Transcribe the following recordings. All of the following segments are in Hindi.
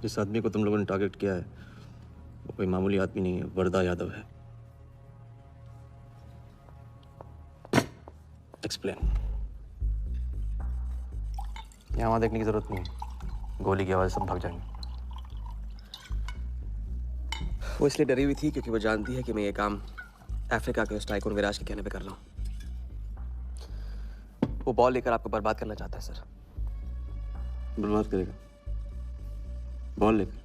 जिस आदमी को तुम लोगों ने टारगेट किया है वो कोई मामूली आदमी नहीं है, वरदा यादव है। एक्सप्लेन। यहाँ वहाँ देखने की जरूरत नहीं है, गोली की आवाज सब भाग जाएंगे। वो इसलिए डरी हुई थी क्योंकि वो जानती है कि मैं ये काम अफ्रीका के उस टाइकून विराज के कहने पे कर रहा हूँ। वो बॉल लेकर आपको बर्बाद करना चाहता है सर। बर्बाद करेगा? बॉल लेकर?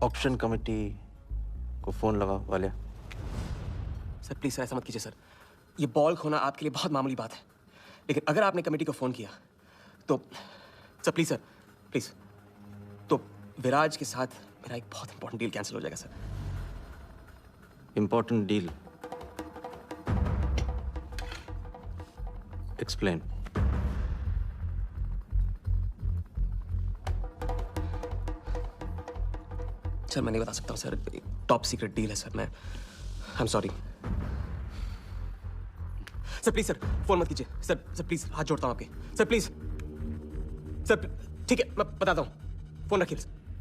ऑक्शन कमेटी को फोन लगा वालिया। सर प्लीज सर ऐसा मत कीजिए सर। ये बॉल खोना आपके लिए बहुत मामूली बात है, लेकिन अगर आपने कमेटी को फोन किया तो सर प्लीज तो विराज के साथ मेरा एक बहुत इंपॉर्टेंट डील कैंसिल हो जाएगा sir. Important deal? Explain. Sir मैं नहीं बता सकता हूँ सर, टॉप सीक्रेट डील है सर। मैं I am sorry sir. Please sir phone मत कीजिए सर प्लीज हाथ जोड़ता हूँ आपके सर प्लीज सर। ठीक है मैं बताता हूँ, फोन रखिए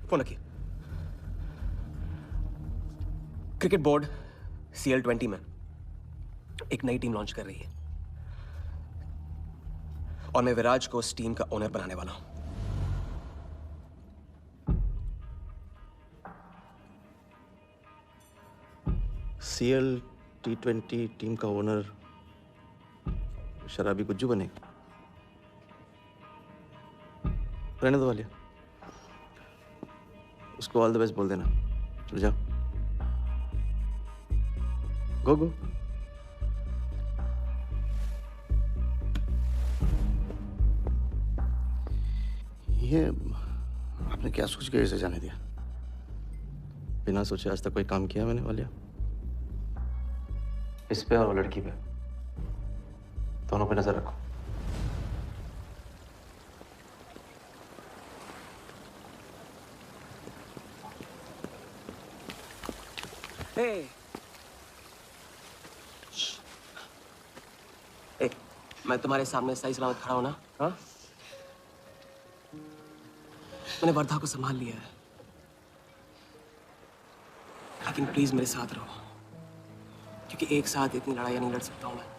फोन रखिए। क्रिकेट बोर्ड CL20 में एक नई टीम लॉन्च कर रही है और मैं विराज को उस टीम का ओनर बनाने वाला हूं। CL T20 टीम का ओनर शराबी गुज्जू बनेगा? रहने दो वालिया, उसको ऑल द बेस्ट बोल देना। चल जाओ, गो। ये आपने क्या सोच के इसे जाने दिया? बिना सोचे आज तक कोई काम किया मैंने वालिया? इस पे और वो लड़की पे, दोनों पे नजर रखो। मैं तुम्हारे सामने सही सलामत खड़ा हूं ना? हाँ? मैंने वर्धा को संभाल लिया है, लेकिन प्लीज मेरे साथ रहो, क्योंकि एक साथ इतनी लड़ाइयां नहीं लड़ सकता हूं मैं।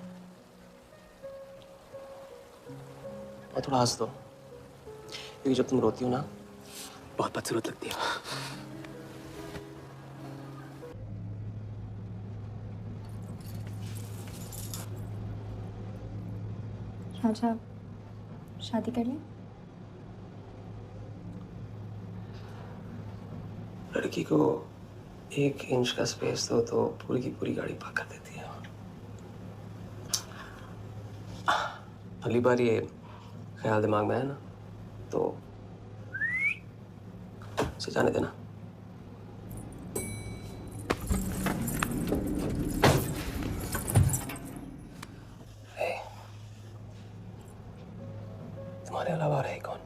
और थोड़ा हंस दो, क्योंकि जब तुम रोती हो ना बहुत बदसूरत लगती है। अच्छा, शादी कर ले। लड़की को 1 इंच का स्पेस दो तो पूरी की पूरी गाड़ी पार्क कर देती है। अगली बार ये ख्याल दिमाग में है ना तो उसे जाने देना। तुम्हारे अलावा रहे कौन?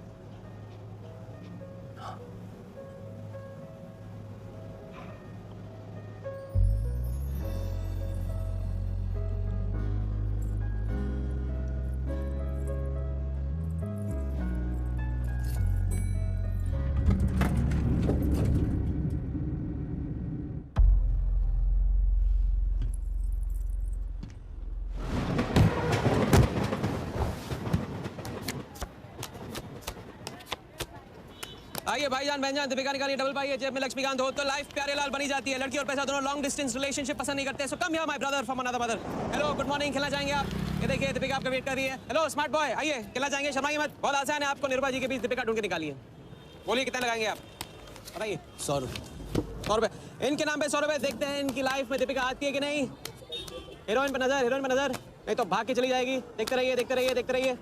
आइए भाईजान बहनजान, दीपिका निकालिए डबल पाइए, जेब में लक्ष्मीकांत हो तो लाइफ प्यारे लाल बनी जाती है। लड़की और पैसा दोनों लॉन्ग डिस्टेंस रिलेशनशिप पसंद नहीं करते, so come here my brother from another mother. Hello good morning, खेलना चाहेंगे आप? ये देखिए दीपिका आपका वेट कर रही है। हेलो स्मार्ट बॉय, आइए खेलना चाहेंगे? शर्माइए मत, बहुत आसान है, आपको निर्भा जी के बीच दीपिका ढूंढ के निकालिए। बोलिए कितना लगाएंगे आप, बताइए। 100 रुपये। 100 रुपये इनके नाम पे 100 रुपये। देखते हैं इनकी लाइफ में दीपिका आती है कि नहीं। हीरोइन पे नजर, हीरोइन पे नजर, नहीं तो भाग के चली जाएगी। देखते रहिए देखते रहिए देखते रहिए,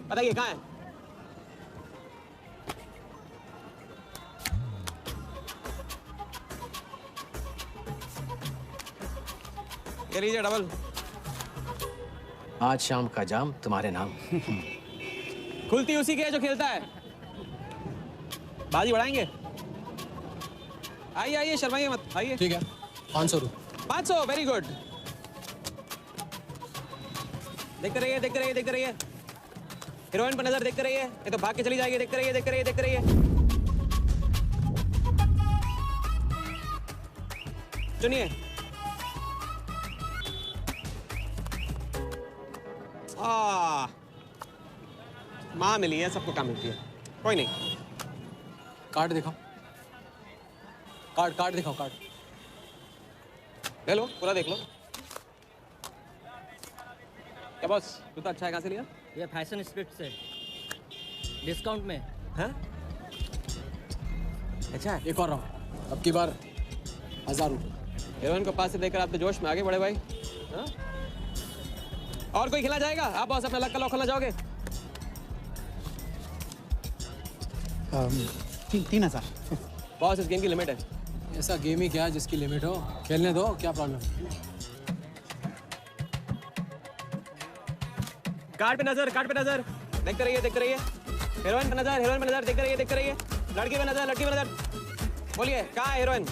बताइए कहाँ है? ये लीजिए डबल। आज शाम का जाम तुम्हारे नाम। खुलती उसी की है जो खेलता है। बाजी बढ़ाएंगे? आइए आइए, शर्माइए मत, आइए। ठीक है, 500 रुपये। 500, वेरी गुड। देखते रहिए देखते रहिए देखते रहिए। हीरोइन पर नजर देखते रहिए, ये तो भाग के चली जाएगी। देखते रहिए, देखते रहिए, देखते रहिए। सुनिए, माँ मिली है, सबको काम मिलती है। कोई नहीं। कार्ड दिखाओ, कार्ड दिखाओ, कार्ड। ले लो, पूरा देख लो। क्या बॉस, जूता अच्छा है, कहाँ से लिया? ये फैशन स्ट्रीट से डिस्काउंट में। हाँ, अच्छा है। एक और राउंड, अब की बार 1000 रुपये। हीरोइन को पास से देखकर आप तो जोश में आगे बढ़े भाई। हाँ? और कोई खेलना जाएगा? आप बॉस अपना लक का लॉक खोलना चाहोगे? 3000। बॉस, इस गेम की लिमिट है। ऐसा गेम ही क्या है जिसकी लिमिट हो? खेलने दो, क्या प्रॉब्लम है? कार्ड पे नजर, कार्ड पे नजर। देखते रहिए, देखते रहिए। हीरोइन पे नजर, हीरोइन पे नजर। देखते रहिए, देखते रहिए। लड़की पे नजर, लड़की पे नजर। बोलिए, कहाँ है हीरोइन?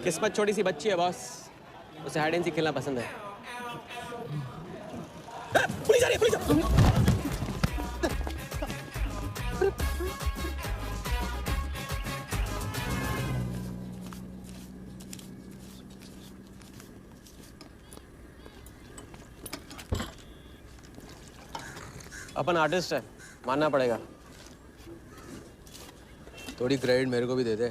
किस्मत छोटी सी बच्ची है बॉस, उसे हाइड एंड सीक खेलना पसंद है। पुलिस आ रही है, पुलिस! अपन आर्टिस्ट है, मानना पड़ेगा। थोड़ी क्रेडिट मेरे को भी दे दे।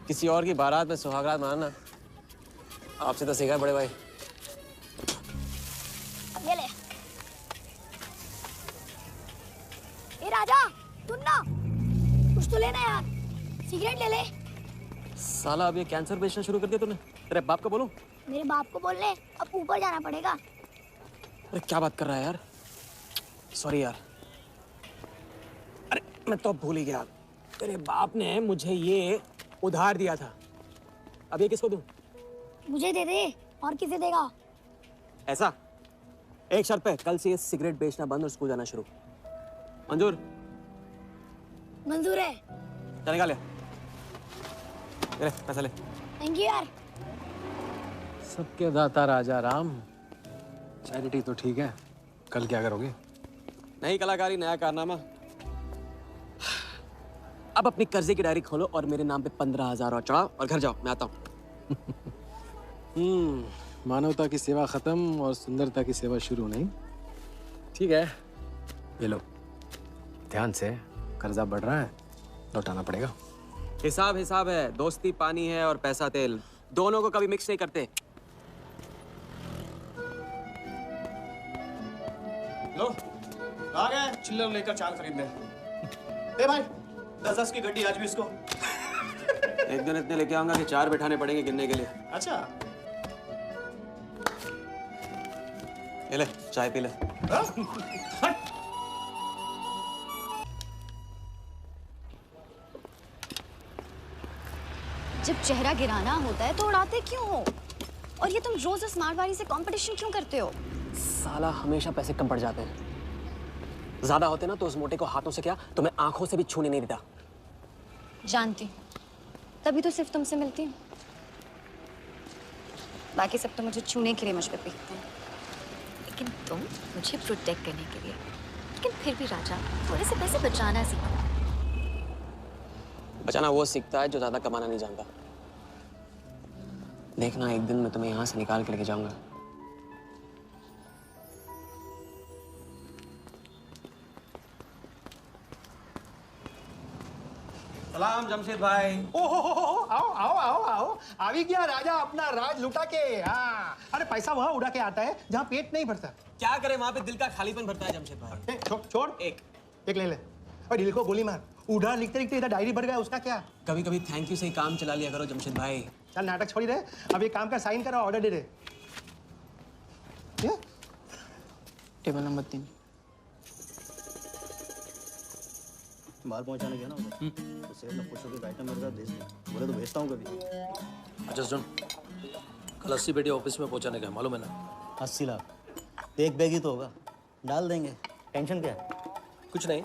किसी और की बारात में सुहागरात मनाना आपसे तो सीखा है बड़े भाई। ये ले। ए राजा, सुन ना, कुछ तो लेना यार, सिगरेट ले ले। साला अब ये कैंसर बेचना शुरू कर दिया तूने। तेरे बाप को बोलूं? मेरे बाप को बोल ले, अब ऊपर जाना पड़ेगा। अरे क्या बात कर रहा है यार, सॉरी यार। अरे मैं तो भूल ही गया, तेरे बाप ने मुझे ये उधार दिया था। अब ये किसको दूं? मुझे दे दे, और किसे देगा? ऐसा एक शर्त पे, कल से ये सिगरेट बेचना बंद और स्कूल जाना शुरू। मंजूर? मंजूर है। चल निकाल ले, पैसा ले। थैंक यू यार। सबके दाता राजा राम। चैरिटी तो ठीक है, कल क्या करोगे? नई कलाकारी, नया कारनामा। अब अपनी कर्जे की डायरी खोलो और मेरे नाम पे 15,000 और चढ़ाओ और घर जाओ, मैं आता हूँ। मानवता की सेवा खत्म और सुंदरता की सेवा शुरू नहीं। ठीक है, ये लो, ध्यान से, कर्जा बढ़ रहा है, लौटाना पड़ेगा। हिसाब हिसाब है, दोस्ती पानी है और पैसा तेल, दोनों को कभी मिक्स नहीं करते। लो आ गए चिल्लर लेकर चाल खरीदने। ए भाई 10-10 की गड्डी आज भी इसको। एक दिन इतने लेके आऊंगा कि 4 बैठाने पड़ेंगे गिनने के लिए। अच्छा ये ले, चाय पी ले। जब चेहरा गिराना होता है तो उड़ाते क्यों हो? और ये तुम रोज स्मार्ट वाली से कंपटीशन क्यों करते हो? साला हमेशा पैसे कम पड़ जाते हैं। ज्यादा होते ना तो उस मोटे को हाथों से क्या, तो मैं आंखों से भी छूने नहीं देता। जानती हूँ, तभी तो सिर्फ तुमसे मिलती हूँ। बाकी सब तो मुझे छूने के लिए मुझ पे पीटते हैं। लेकिन तुम मुझे प्रोटेक्ट करने के लिए। लेकिन फिर भी राजा, थोड़े से पैसे बचाना सीखो। बचाना वो सीखता है जो ज्यादा कमाना नहीं जानता। देखना, एक दिन मैं तुम्हें यहाँ से निकाल के लेके जाऊंगा। सलाम जमशेद भाई। आओ आओ आओ आओ, अभी क्या राजा अपना राज लुटा के। हाँ, अरे पैसा वहाँ उड़ा के आता है जहाँ पेट नहीं भरता। क्या करे, वहां पे दिल का खालीपन भरता है जमशेद भाई। छोड़ एक ले ले। और दिल को गोली मार। उधार लिखते लिखते इधर डायरी भर गया, उसका क्या? कभी कभी थैंक यू से ही काम चला लिया करो जमशेद भाई। चल नाटक छोड़ी रहे, अब एक काम का साइन करा, ऑर्डर दे दे। Table number 3। माल पहुंचाने गया ना उधर, तो सेठ ने पूछा कि आइटम मेरे साथ भेज दे। बोले तो भेजता हूँ कभी। अच्छा सुन, कल 80 पेटी ऑफिस में पहुंचाने का, मालूम है ना? 80 लाख एक बैग ही तो होगा, डाल देंगे। टेंशन क्या है? कुछ नहीं,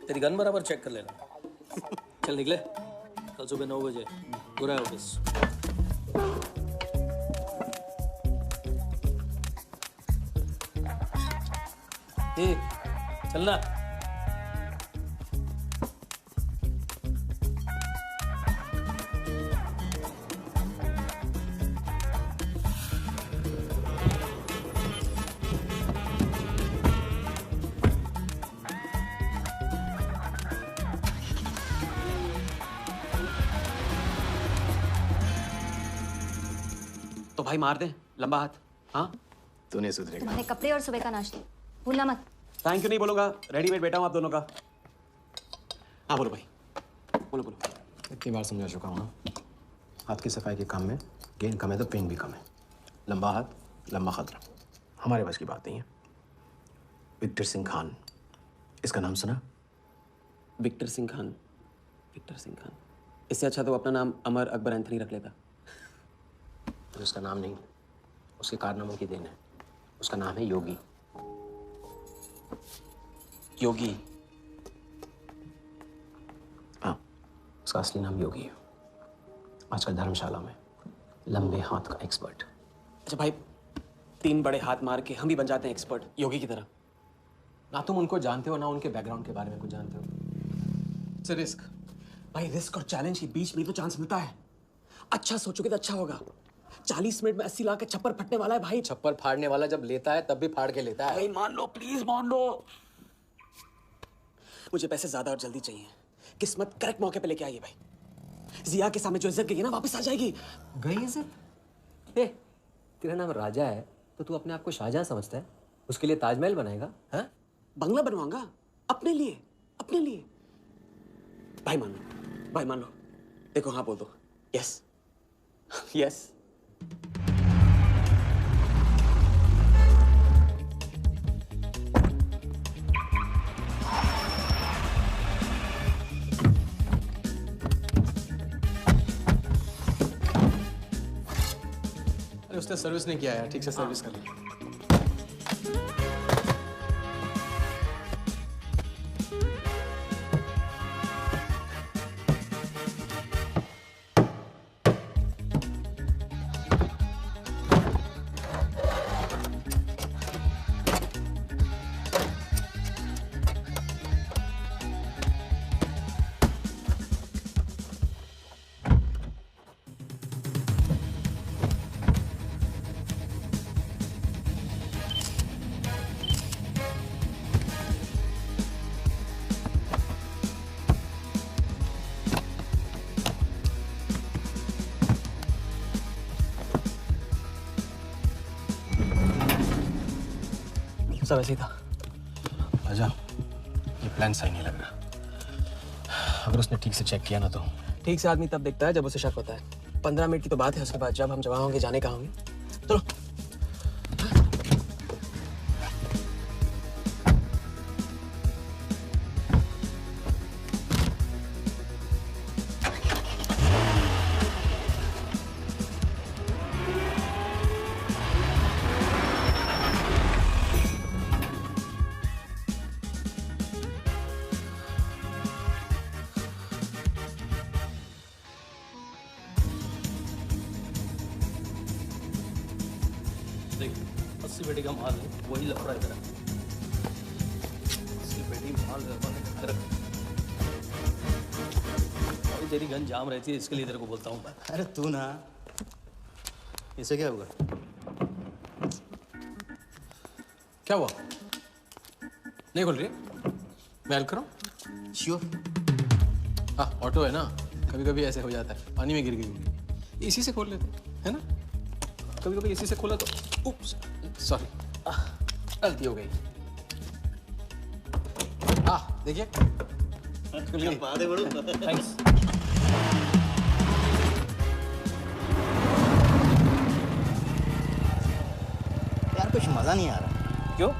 तेरी गन बराबर चेक कर लेना। चल निकले, कल सुबह 9 बजे पूरा है ऑफिस। चलना। तो भाई मार दे लंबा हाथ। हाँ तू नहीं सुधरेगा। तुम्हारे कपड़े और सुबह का नाश्ता भूलना मत। थैंक यू नहीं बोलूंगा, रेडीमेड बेटा हूं आप दोनों का। हाँ बोलो भाई, बोलो बोलो। इतनी बार समझा चुका हूँ ना, हाथ की सफाई के काम में गेन कम है तो पेन भी कम है। लंबा हाथ लंबा खतरा, हमारे बस की बात नहीं है। विक्टर सिंह खान, इसका नाम सुना? Victor Singh Khan, Victor Singh Khan. इससे अच्छा तो अपना नाम अमर अकबर एंथनी रख लेता। तो उसका नाम नहीं, उसके कारनामों की देन है। उसका नाम है योगी। योगी? हाँ, उसका असली नाम योगी है। आजकल धर्मशाला में लंबे हाथ का एक्सपर्ट। अच्छा भाई, 3 बड़े हाथ मार के हम भी बन जाते हैं एक्सपर्ट योगी की तरह। ना तुम उनको जानते हो ना उनके बैकग्राउंड के बारे में कुछ जानते हो। It's a risk. भाई रिस्क और चैलेंज के बीच में तो चांस मिलता है। अच्छा सोचोगे तो अच्छा होगा। 40 मिनट में 80 लाख का छप्पर फटने वाला है भाई। छप्पर फाड़ने वाला जब लेता है तब भी फाड़ के लेता है। भाई मान लो, प्लीज मान लो। मुझे पैसे ज्यादा और जल्दी चाहिए। किस्मत करेक्ट मौके पे लेके आई है भाई। जिया के सामने जो इज्जत गई है ना, वापस आ जाएगी। गई इज्जत? तेरा नाम राजा है तो तू अपने आप को शाहजहां समझता है? उसके लिए ताजमहल बनाएगा? हाँ, बंगला बनवाऊंगा अपने लिए, अपने लिए। भाई मान लो, भाई मान लो। देखो हाँ बोल दो। Yes yes. अरे उसने सर्विस नहीं किया यार, ठीक से सर्विस कर ली। सब ऐसे ही था। राजा, ये प्लान सही नहीं लग रहा। अगर उसने ठीक से चेक किया ना तो। ठीक से आदमी तब दिखता है जब उसे शक होता है। 15 मिनट की तो बात है, उसके बाद जब हम जवान होंगे जाने कहाँ होंगे। चलो। देख 80 पेटी का माल है, वही लफड़ा इधर है। 80 पेटी माल घर रख। और तेरी गन जाम रहती है, इसके लिए तेरे को बोलता हूँ। अरे तू ना, इसे क्या हुआ? क्या हुआ? नहीं खोल रही? मैं हेल्प करूँ? श्योर। हाँ, ऑटो है ना, कभी कभी ऐसे हो जाता है, पानी में गिर गई। इसी से खोल लेते है ना? कभी कभी इसी से खोला तो उप्स, सॉरी, गलती हो गई। हाँ देखिए, थैंक्स। यार कुछ मजा नहीं आ रहा। क्यों?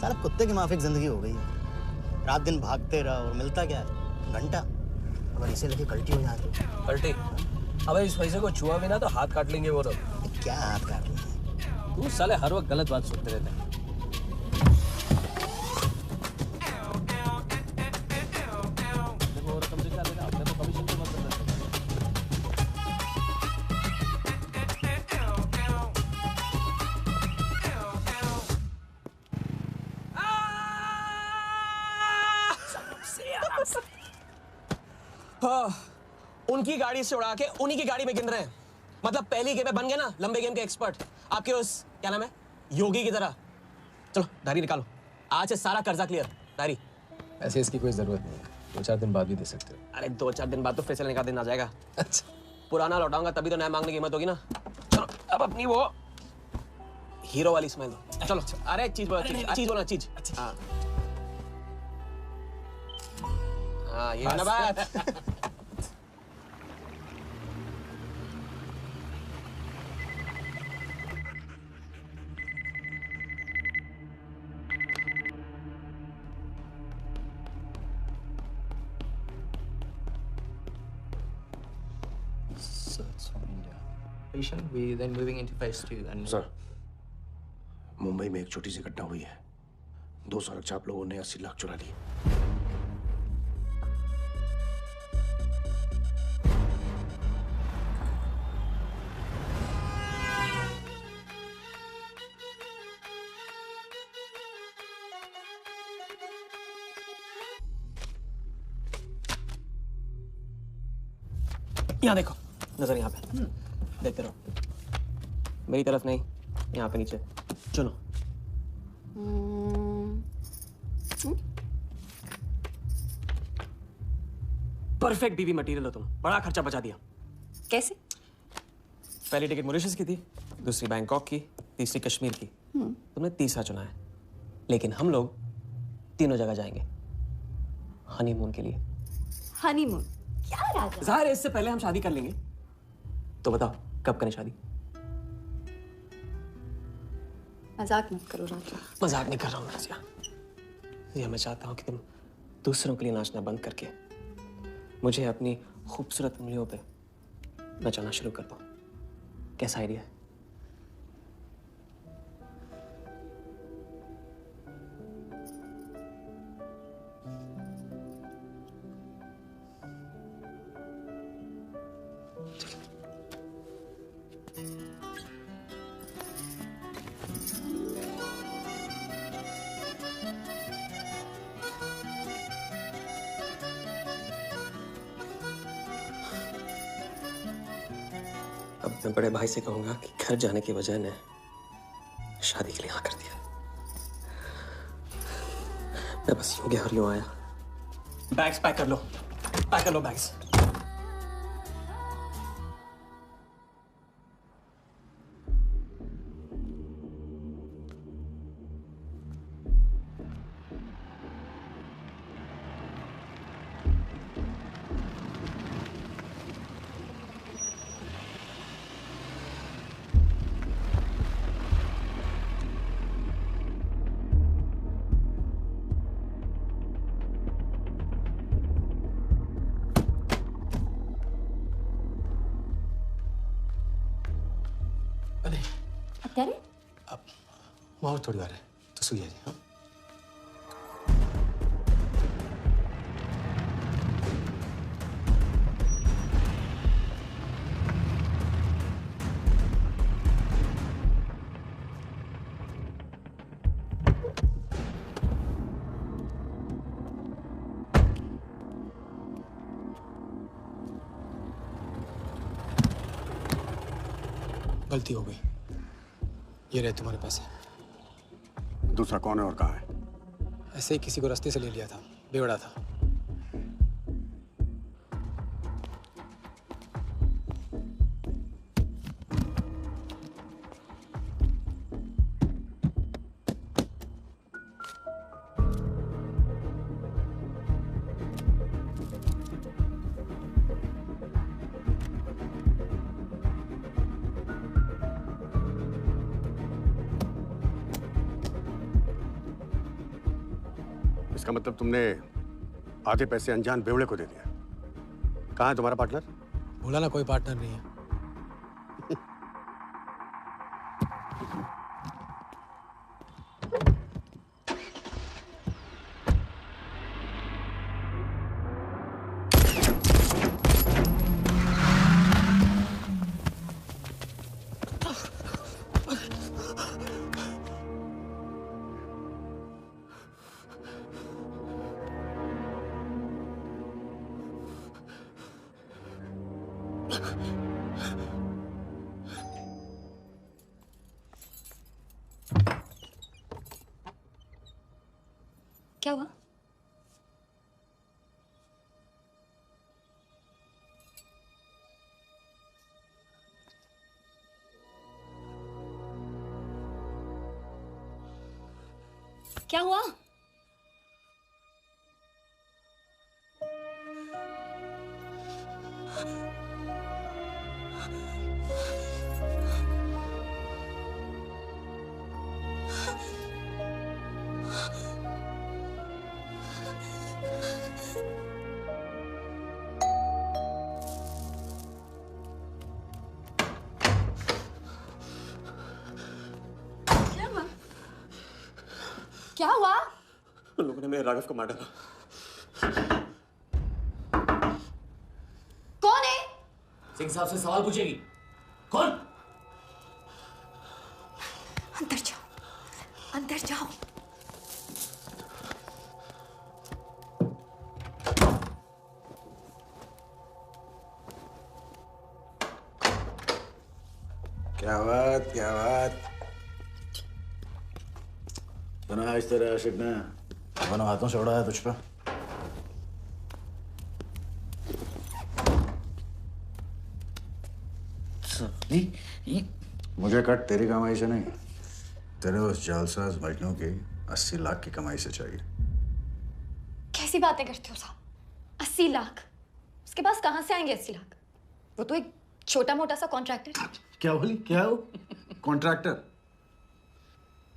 साला कुत्ते की माफिक जिंदगी हो गई है। रात दिन भागते रहो और मिलता क्या है? घंटा। अगर इसे लेके कल्टी हो जाती है। कल्टी? अबे इस पैसे को छुआ भी ना तो हाथ काट लेंगे वो लोग। क्या हाथ काट लेंगे? तू साले हर वक्त गलत बात सुनते रहते हैं। देखो और कम से कम अपने तो कमीशन तो मत करना। उनकी गाड़ी से उड़ा के उन्हीं की गाड़ी में गिन रहे हैं। मतलब पहली गेम में बन गए ना लंबे गेम के एक्सपर्ट, आपके उस क्या नाम है योगी की तरह। चलो डायरी निकालो, आज से सारा कर्जा क्लियर। डायरी। ऐसे इसकी कोई जरूरत नहीं है, 2-4 दिन बाद भी दे सकते हो। अरे 2-4 दिन बाद तो फिर चलने का दिन आ जाएगा। अच्छा, पुराना लौटाऊंगा तभी तो नया मांगने की हिम्मत होगी ना। चलो अब अपनी वो हीरो वाली स्माइल दो। चलो अरे चीज बोला, चीज बोला, चीज। हाँ हाँ, ये है ना बात। So it's from India. Patient, we then moving into phase 2 and. Sir, Mumbai में एक छोटी सी घटना हुई है। 2 सड़क चाप लोगों ने 80 लाख चुरा लिए। यहाँ देखो, नजर यहाँ पे। देखते रहो, मेरी तरफ नहीं, यहाँ पे नीचे। चुनो। परफेक्ट बीवी मटेरियल हो तुम, बड़ा खर्चा बचा दिया। कैसे? पहली टिकट मॉरिशस की थी, दूसरी बैंकॉक की, तीसरी कश्मीर की। तुमने तीसरा चुना है, लेकिन हम लोग तीनों जगह जाएंगे हनीमून के लिए। हनीमून? क्या राजा? जाहिर है इससे पहले हम शादी कर लेंगे, तो बताओ कब करें शादी? मजाक मत करो राजा। मजाक नहीं कर रहा हूँ राजा, ये मैं चाहता हूँ कि तुम दूसरों के लिए नाचना बंद करके मुझे अपनी खूबसूरत उंगलियों पे नचाना शुरू कर दो। कैसा आइडिया है? अब मैं बड़े भाई से कहूंगा कि घर जाने की वजह ने शादी के लिए हाँ कर दिया। मैं बस यूं गया और यूं आया। बैग्स पैक कर लो, पैक कर लो बैग्स। क्या रे? अब वहाँ और थोड़ी बार है तो सुई है। हाँ? गलती हो गई, ये रहे तुम्हारे पैसे। दूसरा कौन है और कहाँ है? ऐसे ही किसी को रास्ते से ले लिया था, बेवड़ा था। इसका मतलब तुमने आधे पैसे अनजान बेवड़े को दे दिया। कहाँ है तुम्हारा पार्टनर? बोला ना कोई पार्टनर नहीं है। क्या हुआ? क्या हुआ? क्या हुआ? उन लोगों ने मेरे राघव को मार डाला। कौन है? सिंह साहब से सवाल पूछेगी। कौन? अंदर जाओ, अंदर जाओ। क्या बात, क्या बात। सुना आज तेरे आशिक ने दोनों हाथों से उड़ाया तुझ पे। मुझे कट तेरी कमाई से नहीं, तेरे उस जालसाज मजनू की 80 लाख की कमाई से चाहिए। कैसी बातें करते हो साहब? 80 लाख? उसके पास कहां से आएंगे 80 लाख? वो तो एक छोटा मोटा सा कॉन्ट्रैक्टर। क्या बोली? क्या हो? कॉन्ट्रैक्टर?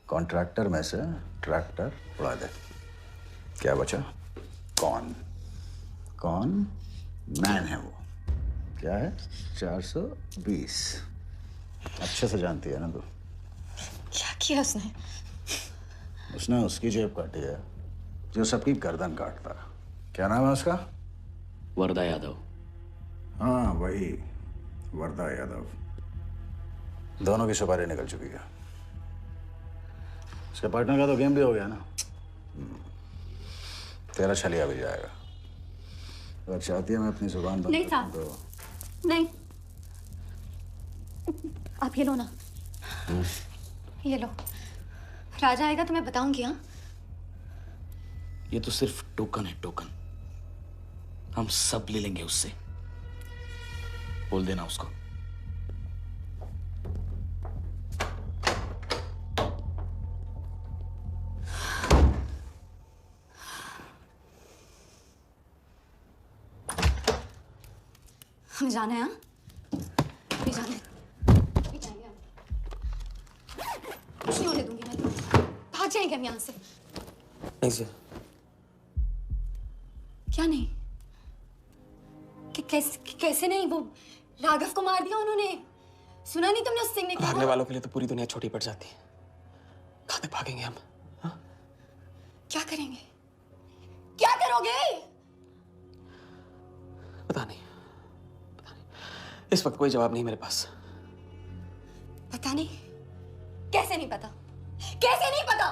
कॉन्ट्रैक्टर में से ट्रैक्टर उड़ा दे, क्या बचा? कौन? कौन मैन है वो? क्या है? 420। अच्छे से जानती है ना तू। क्या किया उसने? उसने उसकी जेब काटी है जो सबकी गर्दन काटता है। क्या नाम है उसका? वरदा यादव। हाँ वही, वरदा यादव। दोनों की सुपारी निकल चुकी है। उसके पार्टनर का तो गेम भी हो गया ना। तेरा छलिया भी जाएगा। अगर चाहती है मैं अपनी जुबान बंद नहीं कर साहब। दूं तो। नहीं, आप ये लो ना, ये लो। राजा आएगा तो मैं बताऊंगी। हाँ, ये तो सिर्फ टोकन है, टोकन। हम सब ले लेंगे उससे। बोल देना उसको। हम जाना है। हाँ, अभी जाना है। अभी जाएंगे हम। कुछ नहीं होने दूंगी मैं। भाग जाएंगे हम यहाँ से। नहीं सर। क्या नहीं? कैसे नहीं? वो राघव को मार दिया उन्होंने। सुना नहीं तुमने उस सिंह ने? भागने वालों के लिए तो पूरी दुनिया छोटी पड़ जाती है। कहाँ तक भागेंगे हम? क्या करेंगे? क्या करोगे? पता नहीं, इस वक्त कोई जवाब नहीं मेरे पास। पता नहीं? कैसे नहीं पता? कैसे नहीं पता?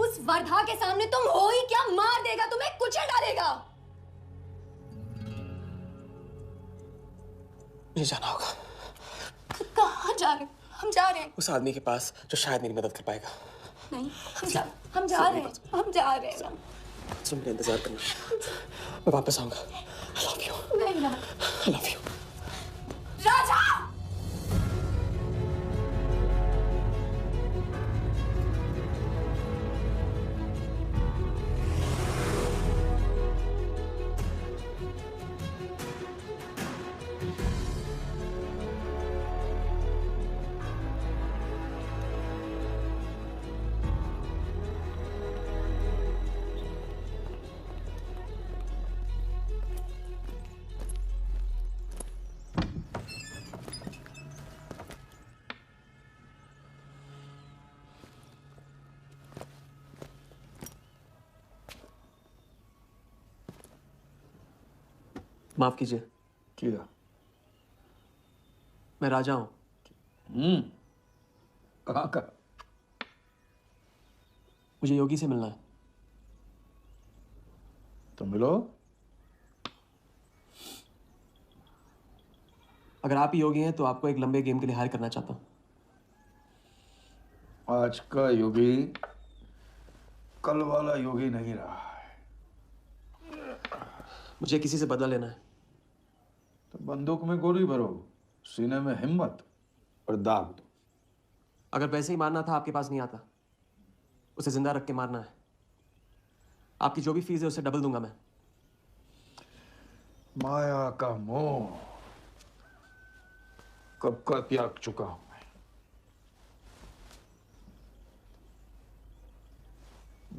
उस वर्धा के सामने तुम हो ही क्या? मार देगा तुम्हें, कुचल डालेगा। मुझे जाना होगा। कहाँ जा रहे हो? हम जा रहे हैं। उस आदमी के पास जो शायद मेरी मदद कर पाएगा। नहीं, हम जा रहे हैं। हम जा रहे हैं। तुम मेरा इंतजार करना, मैं वापस आऊंगा। I love you. नहीं ना। I love you. राजा! माफ कीजिए। क्या? मैं राजा हूं। कहाँ का? मुझे योगी से मिलना है। तो मिलो। अगर आप ही योगी हैं तो आपको एक लंबे गेम के लिए हायर करना चाहता हूँ। आज का योगी कल वाला योगी नहीं रहा है। मुझे किसी से बदला लेना है। तो बंदूक में गोली भरो, सीने में हिम्मत और दाग दो। अगर वैसे ही मारना था आपके पास नहीं आता, उसे जिंदा रख के मारना है। आपकी जो भी फीस है उसे डबल दूंगा मैं। माया का मोह कब का त्याग चुका हूं मैं।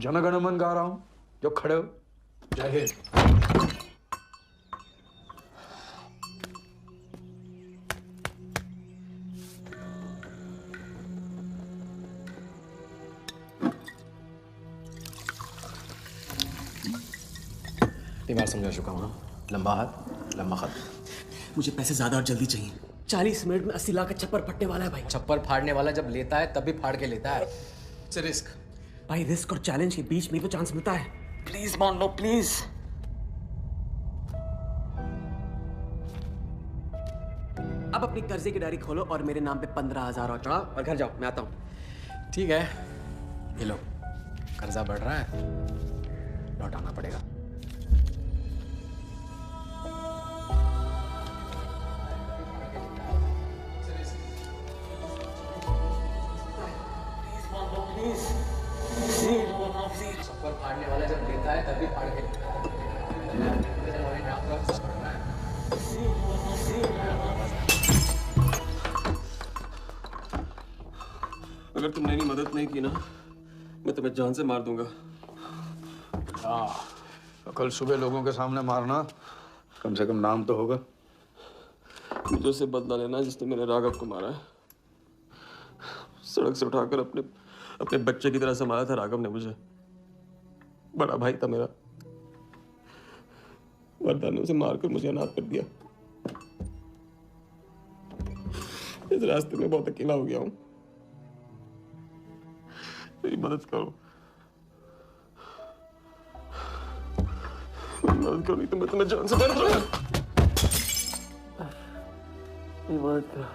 जनगण मन गा रहा हूं, जो खड़े हो। जय हिंद। बार समझा चुका हूं। लंबा हाथ लंबा खत। मुझे पैसे ज्यादा और जल्दी चाहिए। 40 मिनट में 80 लाख का छप्पर फटने वाला है भाई। छप्पर फाड़ने वाला जब लेता है तब भी फाड़ के लेता है। इट्स रिस्क भाई। रिस्क और चैलेंज के बीच में तो चांस मिलता है। प्लीज मान लो प्लीज। अब अपनी कर्जे की डायरी खोलो और मेरे नाम पे 15,000 और चढ़ाओ और घर जाओ। मैं आता हूं। ठीक है, ये लो, कर्जा बढ़ रहा है, लौटाना पड़ेगा। छप्पर फाड़ने वाला जब लेता है तभी फाड़ के लेता है। अगर तुमने मेरी मदद नहीं की ना, मैं तुम्हें जान से मार दूंगा। तो कल सुबह लोगों के सामने मारना, कम से कम नाम तो होगा। मुझे उससे बदला लेना जिसने मेरे राघव को मारा है। सड़क से उठाकर अपने बच्चे की तरह संभाला था राघव ने मुझे। बड़ा भाई था मेरा। वर्दा ने उसे मारकर मुझे अनाथ कर दिया। इस रास्ते में बहुत अकेला हो गया हूं। मेरी मदद करो, मदद करो, नहीं तो मैं तुम्हें जान से मार दूंगा। मेरी मदद करो।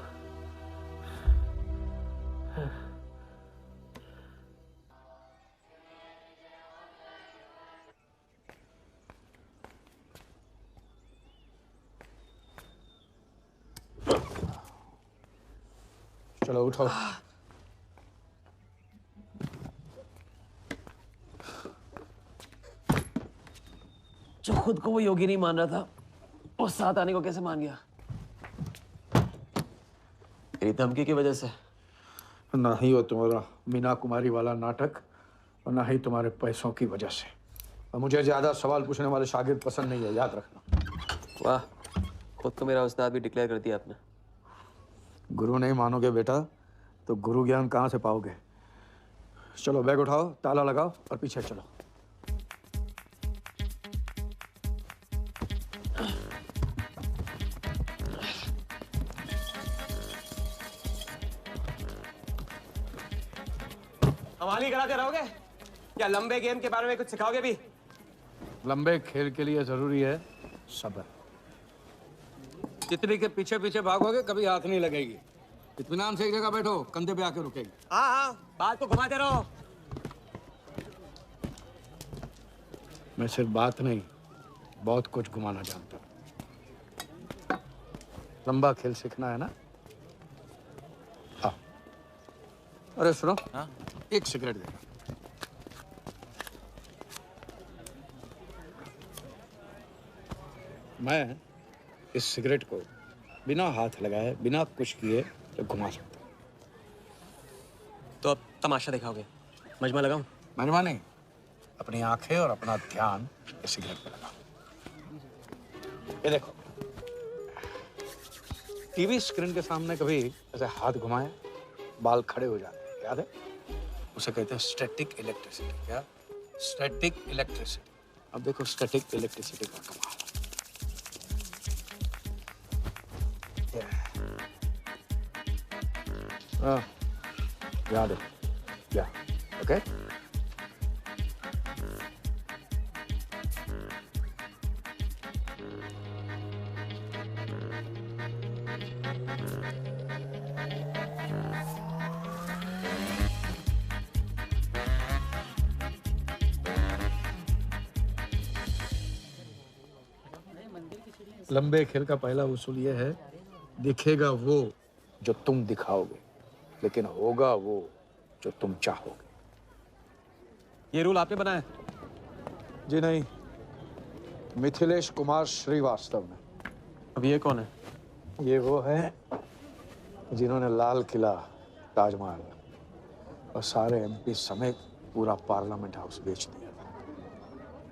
चलो उठो। जो खुद को वो योगी नहीं मान रहा था, वो साथ आने को कैसे मान गया? मेरी धमकी की वजह से। ना ही वो तुम्हारा मीना कुमारी वाला नाटक और ना ही तुम्हारे पैसों की वजह से। और मुझे ज्यादा सवाल पूछने वाले शागिर्द पसंद नहीं है, याद रखना। वाह, खुद को मेरा उस्ताद भी डिक्लेयर कर दिया आपने। गुरु नहीं मानोगे बेटा तो गुरु ज्ञान कहाँ से पाओगे। चलो बैग उठाओ, ताला लगाओ और पीछे चलो। हमारी कराते रहोगे या लंबे गेम के बारे में कुछ सिखाओगे भी? लंबे खेल के लिए जरूरी है सब्र। तितली के पीछे पीछे भागोगे कभी हाथ नहीं लगेगी। इत्मीनान से एक जगह बैठो, कंधे पे आके रुकेगी। हाँ हाँ, बात को घुमाते रहो। मैं सिर्फ बात नहीं, बहुत कुछ घुमाना जानता हूँ। लंबा खेल सीखना है ना? हाँ। अरे सुनो, हाँ? एक सिगरेट देना। मैं इस सिगरेट को बिना हाथ लगाए, बिना कुछ किए तो घुमा सकता हूँ। तो अब तमाशा दिखाओगे? मजमा लगाऊं? मजमा नहीं, अपनी आंखें और अपना ध्यान इस सिगरेट पे लगाओ। ये देखो, टीवी स्क्रीन के सामने कभी ऐसे हाथ घुमाए, बाल खड़े हो जाते हैं, याद है? उसे कहते हैं स्टैटिक इलेक्ट्रिसिटी। क्या? Static electricity. अब देखो स्टैटिक इलेक्ट्रिसिटी का कमाल। याद है? या, ओके? लंबे खेल का पहला उसूल ये है, दिखेगा वो जो तुम दिखाओगे, लेकिन होगा वो जो तुम चाहोगे। ये रूल आपने बनाया? जी नहीं, मिथिलेश कुमार श्रीवास्तव ने। अब ये कौन है? ये वो है जिन्होंने लाल किला, ताजमहल और सारे एमपी समेत पूरा पार्लियामेंट हाउस बेच दिया था।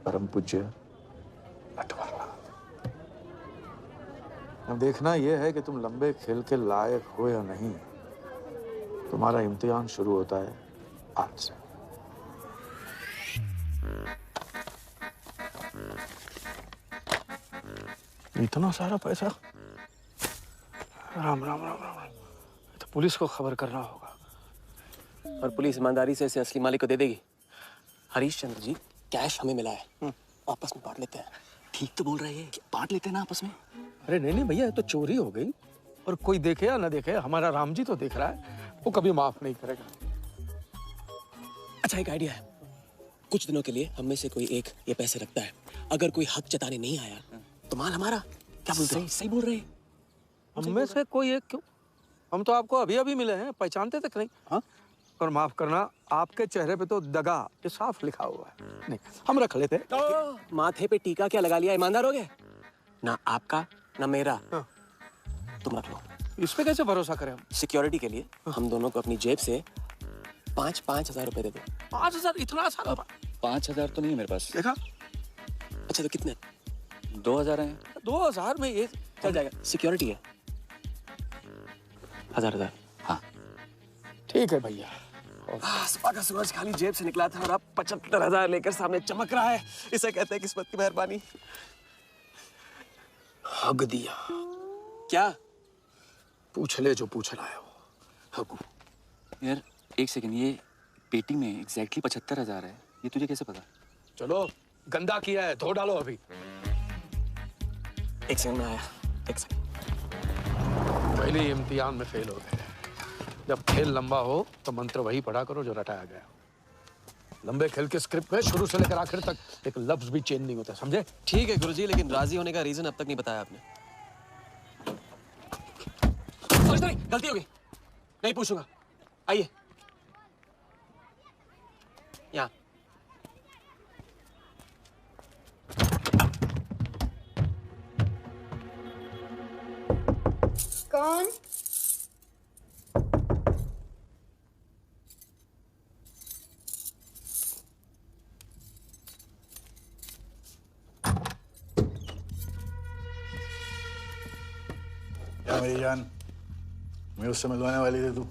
परम पूज्य नटवरलाल। अब देखना यह है कि तुम लंबे खेल के लायक हो या नहीं। तुम्हारा इम्तिहान शुरू होता है आज से। इतना सारा पैसा? राम राम राम राम, तो पुलिस को खबर करना होगा। और पुलिस ईमानदारी से इसे असली मालिक को दे देगी। हरीश चंद्र जी, कैश हमें मिला है, आपस में बांट लेते हैं। ठीक तो बोल रहे हैं कि बांट लेते हैं ना आपस में। अरे नहीं नहीं भैया, ये तो चोरी हो गई, और कोई देखे या ना देखे, हमारा राम जी तो देख रहा है, वो कभी माफ नहीं करेगा। अच्छा, एक आइडिया है। कुछ दिनों के लिए हम में से कोई एक ये पैसे रखता है। अगर कोई हक जताने नहीं आया तो माल हमारा। क्या बोलते हैं? सही बोल रहे हैं। हम में से कोई एक क्यों? हम तो आपको अभी अभी मिले हैं, पहचानते तक नहीं। हाँ, और माफ करना, आपके चेहरे पे तो दगा ये साफ लिखा हुआ है। नहीं, हम रख लेते। तो माथे पे टीका क्या लगा लिया? ईमानदार हो गए? ना आपका ना मेरा। हाँ। तुम रख लो। इस पे कैसे भरोसा करें हम? सिक्योरिटी के लिए हम दोनों को अपनी जेब से 5,000 रुपए दे दो। 5,000? इतना सारा? 5,000 तो नहीं है मेरे पास। देखा? अच्छा, तो कितने? 2,000 हैं। 2,000 में ये चल जाएगा। सिक्योरिटी है 1,000। हाँ ठीक है भैया। सुबह का सूरज खाली जेब से निकला था और अब 75,000 लेकर सामने चमक रहा है। इसे कहते हैं किस्मत की मेहरबानी। हग दिया। क्या? पूछ ले जो पूछना है वो। हगू। यार एक सेकंड, ये पेटी में एग्जैक्टली 75,000 है। ये तुझे कैसे पता? चलो, गंदा किया है, धो डालो अभी। एक सेकंड में आया। एक सेकंड। पहले इम्तिहान में फेल हो गए। जब खेल लंबा हो तो मंत्र वही पढ़ा करो जो रटाया गया। लंबे खेल के स्क्रिप्ट में शुरू से लेकर आखिर तक एक लफ्ज भी चेंज नहीं होता, समझे? ठीक है गुरुजी, लेकिन राजी होने का रीजन अब तक नहीं बताया आपने। सॉरी, गलती हो गई, नहीं पूछूंगा। आइए यहाँ। कौन? क्या मेरी जान, मैं उससे मिलवाने वाली थी तू,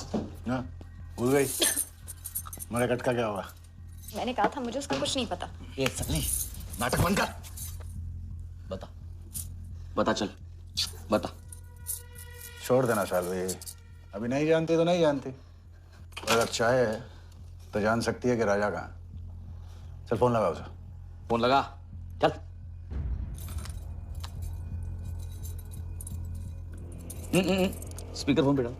ना भूल गई? मेरा कटका क्या हुआ? मैंने कहा था मुझे उसका कुछ नहीं पता। ये सन्नी, नाटक बंद कर। बता बता, चल बता। छोड़ देना सालवी, अभी नहीं जानती तो नहीं जानती, अगर चाहे तो जान सकती है कि राजा कहाँ। चल फोन लगा उसे। फोन लगा, चल। स्पीकर फोन पे डाल।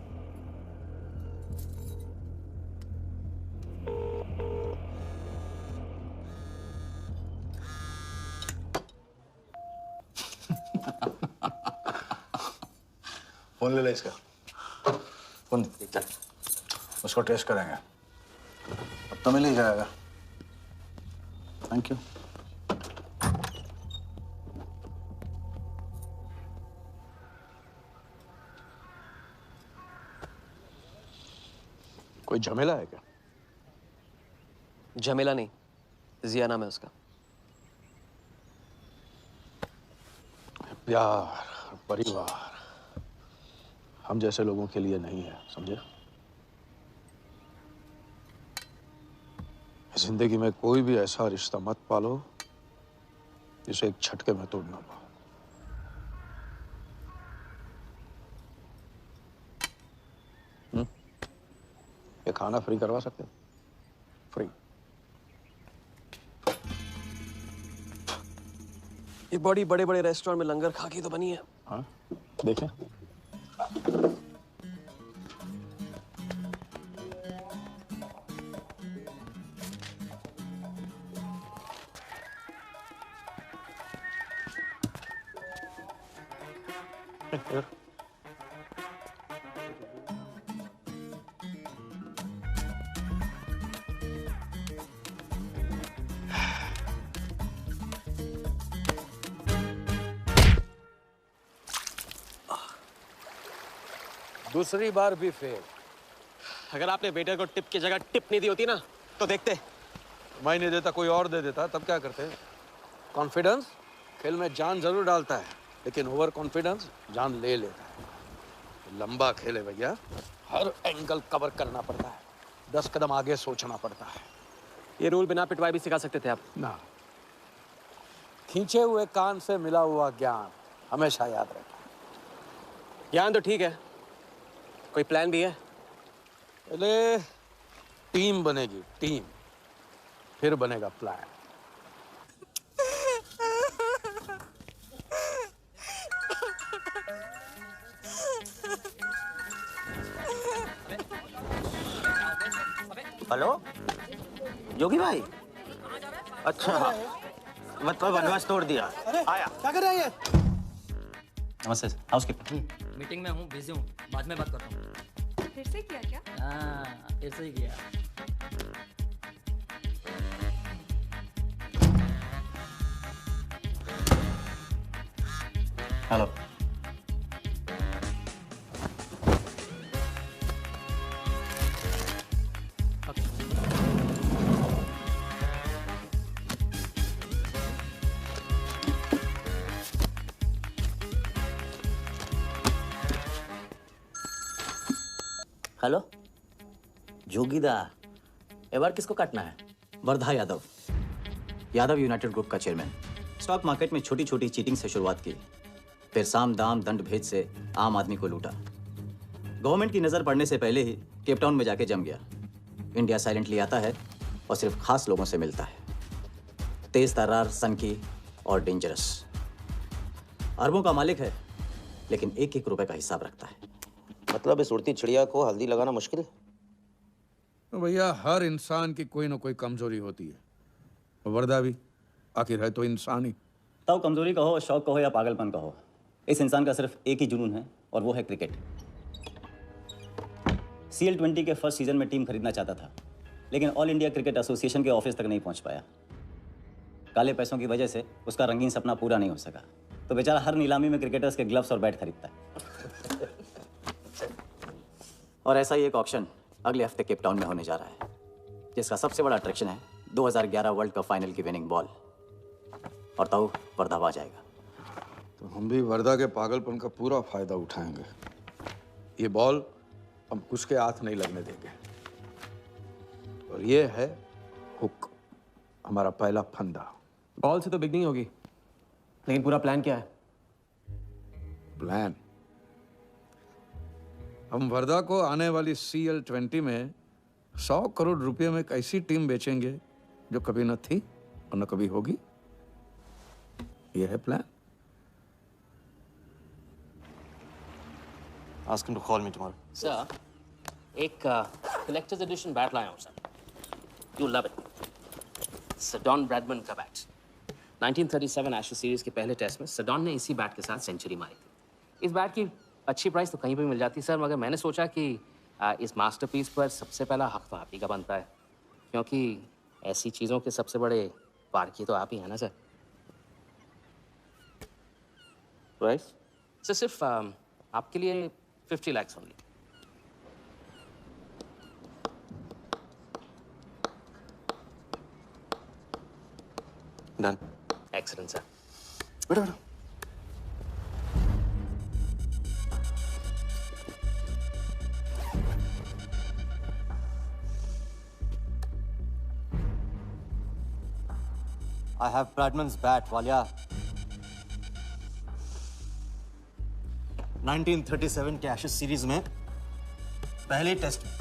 फोन ले ले इसका। फोन चल, उसको टेस्ट करेंगे। अब तो मिल ही जाएगा। Thank you. कोई झमेला है क्या? झमेला नहीं, जिया नाम है उसका। प्यार, परिवार हम जैसे लोगों के लिए नहीं है, समझे? जिंदगी में कोई भी ऐसा रिश्ता मत पालो जिसे एक झटके में तोड़ ना पाओ। ये खाना फ्री करवा सकते हो? फ्री। ये बॉडी बड़े बड़े रेस्टोरेंट में लंगर खा के तो बनी है। हाँ, देखें। दूसरी बार भी फेल। अगर आपने वेटर को टिप की जगह टिप नहीं दी होती ना तो देखते। मैं नहीं देता, कोई और दे देता, तब क्या करते? कॉन्फिडेंस खेल में जान जरूर डालता है, लेकिन ओवर कॉन्फिडेंस जान ले लेता है। लंबा खेल है भैया, हर एंगल कवर करना पड़ता है, 10 कदम आगे सोचना पड़ता है। ये रूल बिना पिटवाए भी सिखा सकते थे आप ना। खींचे हुए कान से मिला हुआ ज्ञान हमेशा याद रहता है। ज्ञान तो ठीक है, कोई प्लान भी है? पहले टीम बनेगी, टीम, फिर बनेगा प्लान। हेलो योगी भाई, अच्छा मतलब वनवास तोड़ दिया। आया क्या कर रहा है ये? नमस्ते हाउसकीपर। मीटिंग में हूँ, बिजी हूँ, बाद में बात करता हूँ। फिर से किया क्या? हाँ, फिर से ही किया। हेलो हेलो जोगीदा, एबार किसको काटना है? वर्धा यादव, यादव यूनाइटेड ग्रुप का चेयरमैन। स्टॉक मार्केट में छोटी छोटी चीटिंग से शुरुआत की, फिर साम दाम दंड भेद से आम आदमी को लूटा। गवर्नमेंट की नजर पड़ने से पहले ही केप टाउन में जाके जम गया। इंडिया साइलेंटली आता है और सिर्फ खास लोगों से मिलता है। तेज तर्रार, सनकी और डेंजरस। अरबों का मालिक है, लेकिन एक एक रुपए का हिसाब रखता है। मतलब इस उड़ती चिड़िया को हल्दी लगाना मुश्किल है? तो भैया हर इंसान की कोई ना कोई कमजोरी होती है। वर्दा भी आखिर है तो इंसान ही। ताऊ कमजोरी कहो, शौक कहो या पागलपन कहो, इस इंसान का सिर्फ एक ही जुनून है और वो है क्रिकेट। CL20 के फर्स्ट सीजन में टीम खरीदना चाहता था, लेकिन ऑल इंडिया क्रिकेट एसोसिएशन के ऑफिस तक नहीं पहुंच पाया। काले पैसों की वजह से उसका रंगीन सपना पूरा नहीं हो सका, तो बेचारा हर नीलामी में क्रिकेटर्स के ग्लव्स और बैट खरीदता है। और ऐसा ही एक ऑक्शन अगले हफ्ते केप टाउन में होने जा रहा है, जिसका सबसे बड़ा अट्रैक्शन है 2011 वर्ल्ड कप फाइनल की विनिंग बॉल। और ताऊ वर्धा आ जाएगा। तो हम भी वर्धा के पागलपन का पूरा फायदा उठाएंगे। ये बॉल हम उसके हाथ नहीं लगने देंगे। और ये है हुक, हमारा पहला फंदा। बॉल से तो बिगनिंग होगी, लेकिन पूरा प्लान क्या है? प्लान, हम वर्धा को आने वाली CL20 में 100 करोड़ रुपए में एक ऐसी टीम बेचेंगे जो कभी न थी और न कभी होगी। यह है plan. Ask him to call me tomorrow. Sir, एक collector's edition बैट लाया हूँ sir. You love it. Sir Don Bradman का बैट। 1937 एशेज सीरीज के पहले टेस्ट में सडॉन ने इसी बैट के साथ सेंचुरी मारी थी। इस बैट की अच्छी प्राइस तो कहीं भी मिल जाती सर, मगर मैंने सोचा कि इस मास्टरपीस पर सबसे पहला हक तो आप ही का बनता है, क्योंकि ऐसी चीज़ों के सबसे बड़े पारखी तो आप ही हैं ना सर। प्राइस सर सिर्फ आपके लिए 50 lakhs only. Done. Excellent, sir. बेटा I have Bradman's bat, Walia. 1937 के एशेज सीरीज में पहले टेस्ट में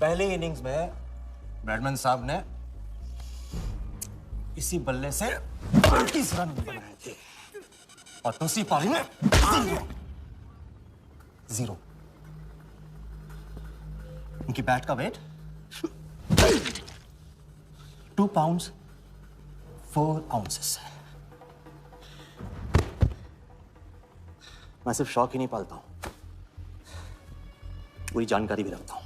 पहले इनिंग्स में ब्रैडमैन साहब ने इसी बल्ले से 30 रन बनाए थे और दूसरी पारी में 0। उनकी बैट का वेट 2 pounds 4 ounces। मैं सिर्फ शौक ही नहीं पालता हूं, पूरी जानकारी भी रखता हूं।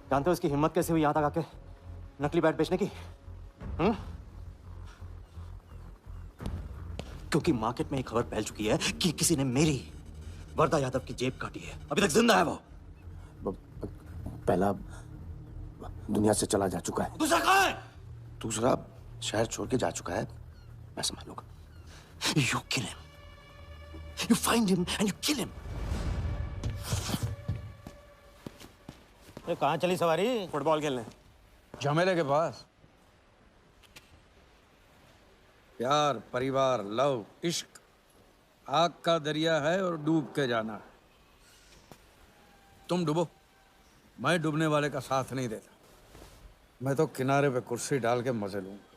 जानते हो इसकी हिम्मत कैसे हुई यहां तक आके नकली बैट बेचने की? क्योंकि मार्केट में एक खबर फैल चुकी है कि किसी ने मेरी वर्दा यादव की जेब काटी है। अभी तक जिंदा है वो। पहला दुनिया से चला जा चुका है, दूसरा कहां है? दूसरा शहर छोड़ के जा चुका है, मैं समझ लूंगा। You kill him. You find him and you kill him. अरे कहाँ चली सवारी? फुटबॉल खेलने। झमेले के पास। प्यार, परिवार, लव, इश्क आग का दरिया है और डूब के जाना है। तुम डूबो, मैं डूबने वाले का साथ नहीं देता। मैं तो किनारे पे कुर्सी डाल के मजे लूंगा।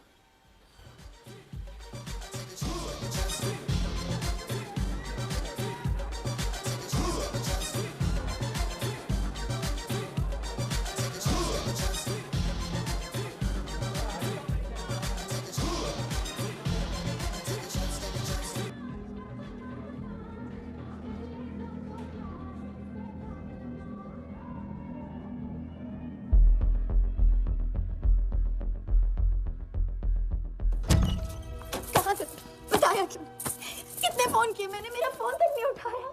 बताया क्यों? कितने फोन किए मैंने, मेरा फोन तक नहीं उठाया।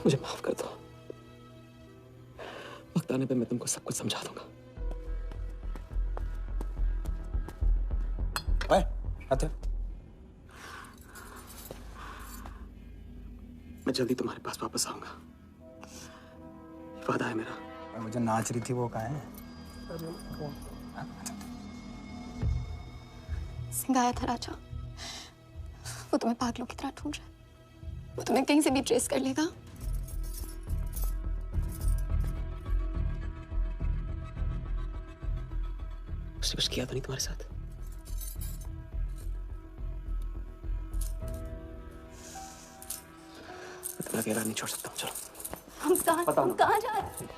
मुझे माफ कर दो। वक्त आने पे मैं तुमको सब कुछ समझा दूंगा। आते मैं जल्दी तुम्हारे पास वापस आऊंगा, वादा है मेरा। मुझे नाच रही थी वो कहाँ है? सिंह आया था राजा, वो तुम्हें पागलों की तरह ढूंढ रहा है। वो तुम्हें कहीं से भी ट्रेस कर लेगा। उसने कुछ किया तो नहीं तुम्हारे साथ? मैं तुम्हें अकेला नहीं छोड़ सकता हूँ। चलो। हम कहाँ जा रहे हैं?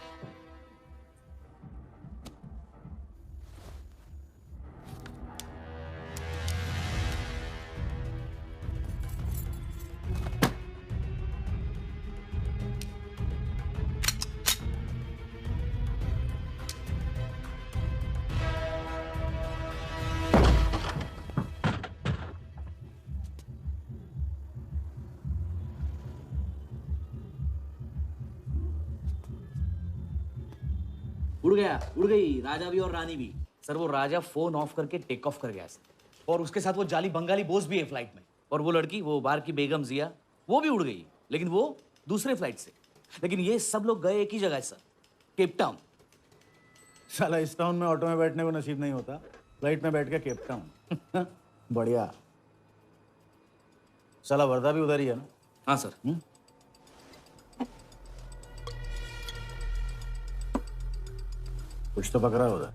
उड़ गई राजा भी और रानी भी। सर वो राजा फोन ऑफ करके टेक ऑफ कर गया सर, और उसके साथ वो जाली बंगाली बोस भी है फ्लाइट में। और वो लड़की, वो बाहर की बेगम जिया, वो भी उड़ गई, लेकिन वो दूसरे फ्लाइट से। लेकिन ये सब लोग गए एक ही जगह सर, केप टाउन। साला इस टाउन में ऑटो में बैठने को नसीब नहीं होता, फ्लाइट में बैठ के केप टाउन। बढ़िया। साला वर्दा भी उधर ही है ना? हाँ सर। कुछ तो पकड़ा उधर।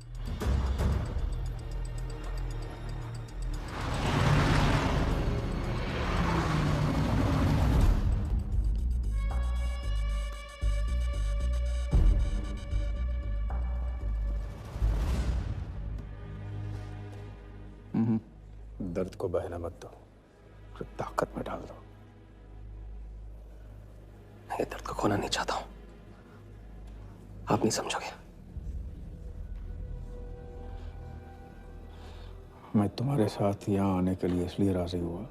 दर्द को बहने मत दो, उसे ताकत में डाल दो। मैं ये दर्द को खोना नहीं चाहता हूं, आप नहीं समझोगे। मैं तुम्हारे साथ यहाँ आने के लिए इसलिए राजी हुआ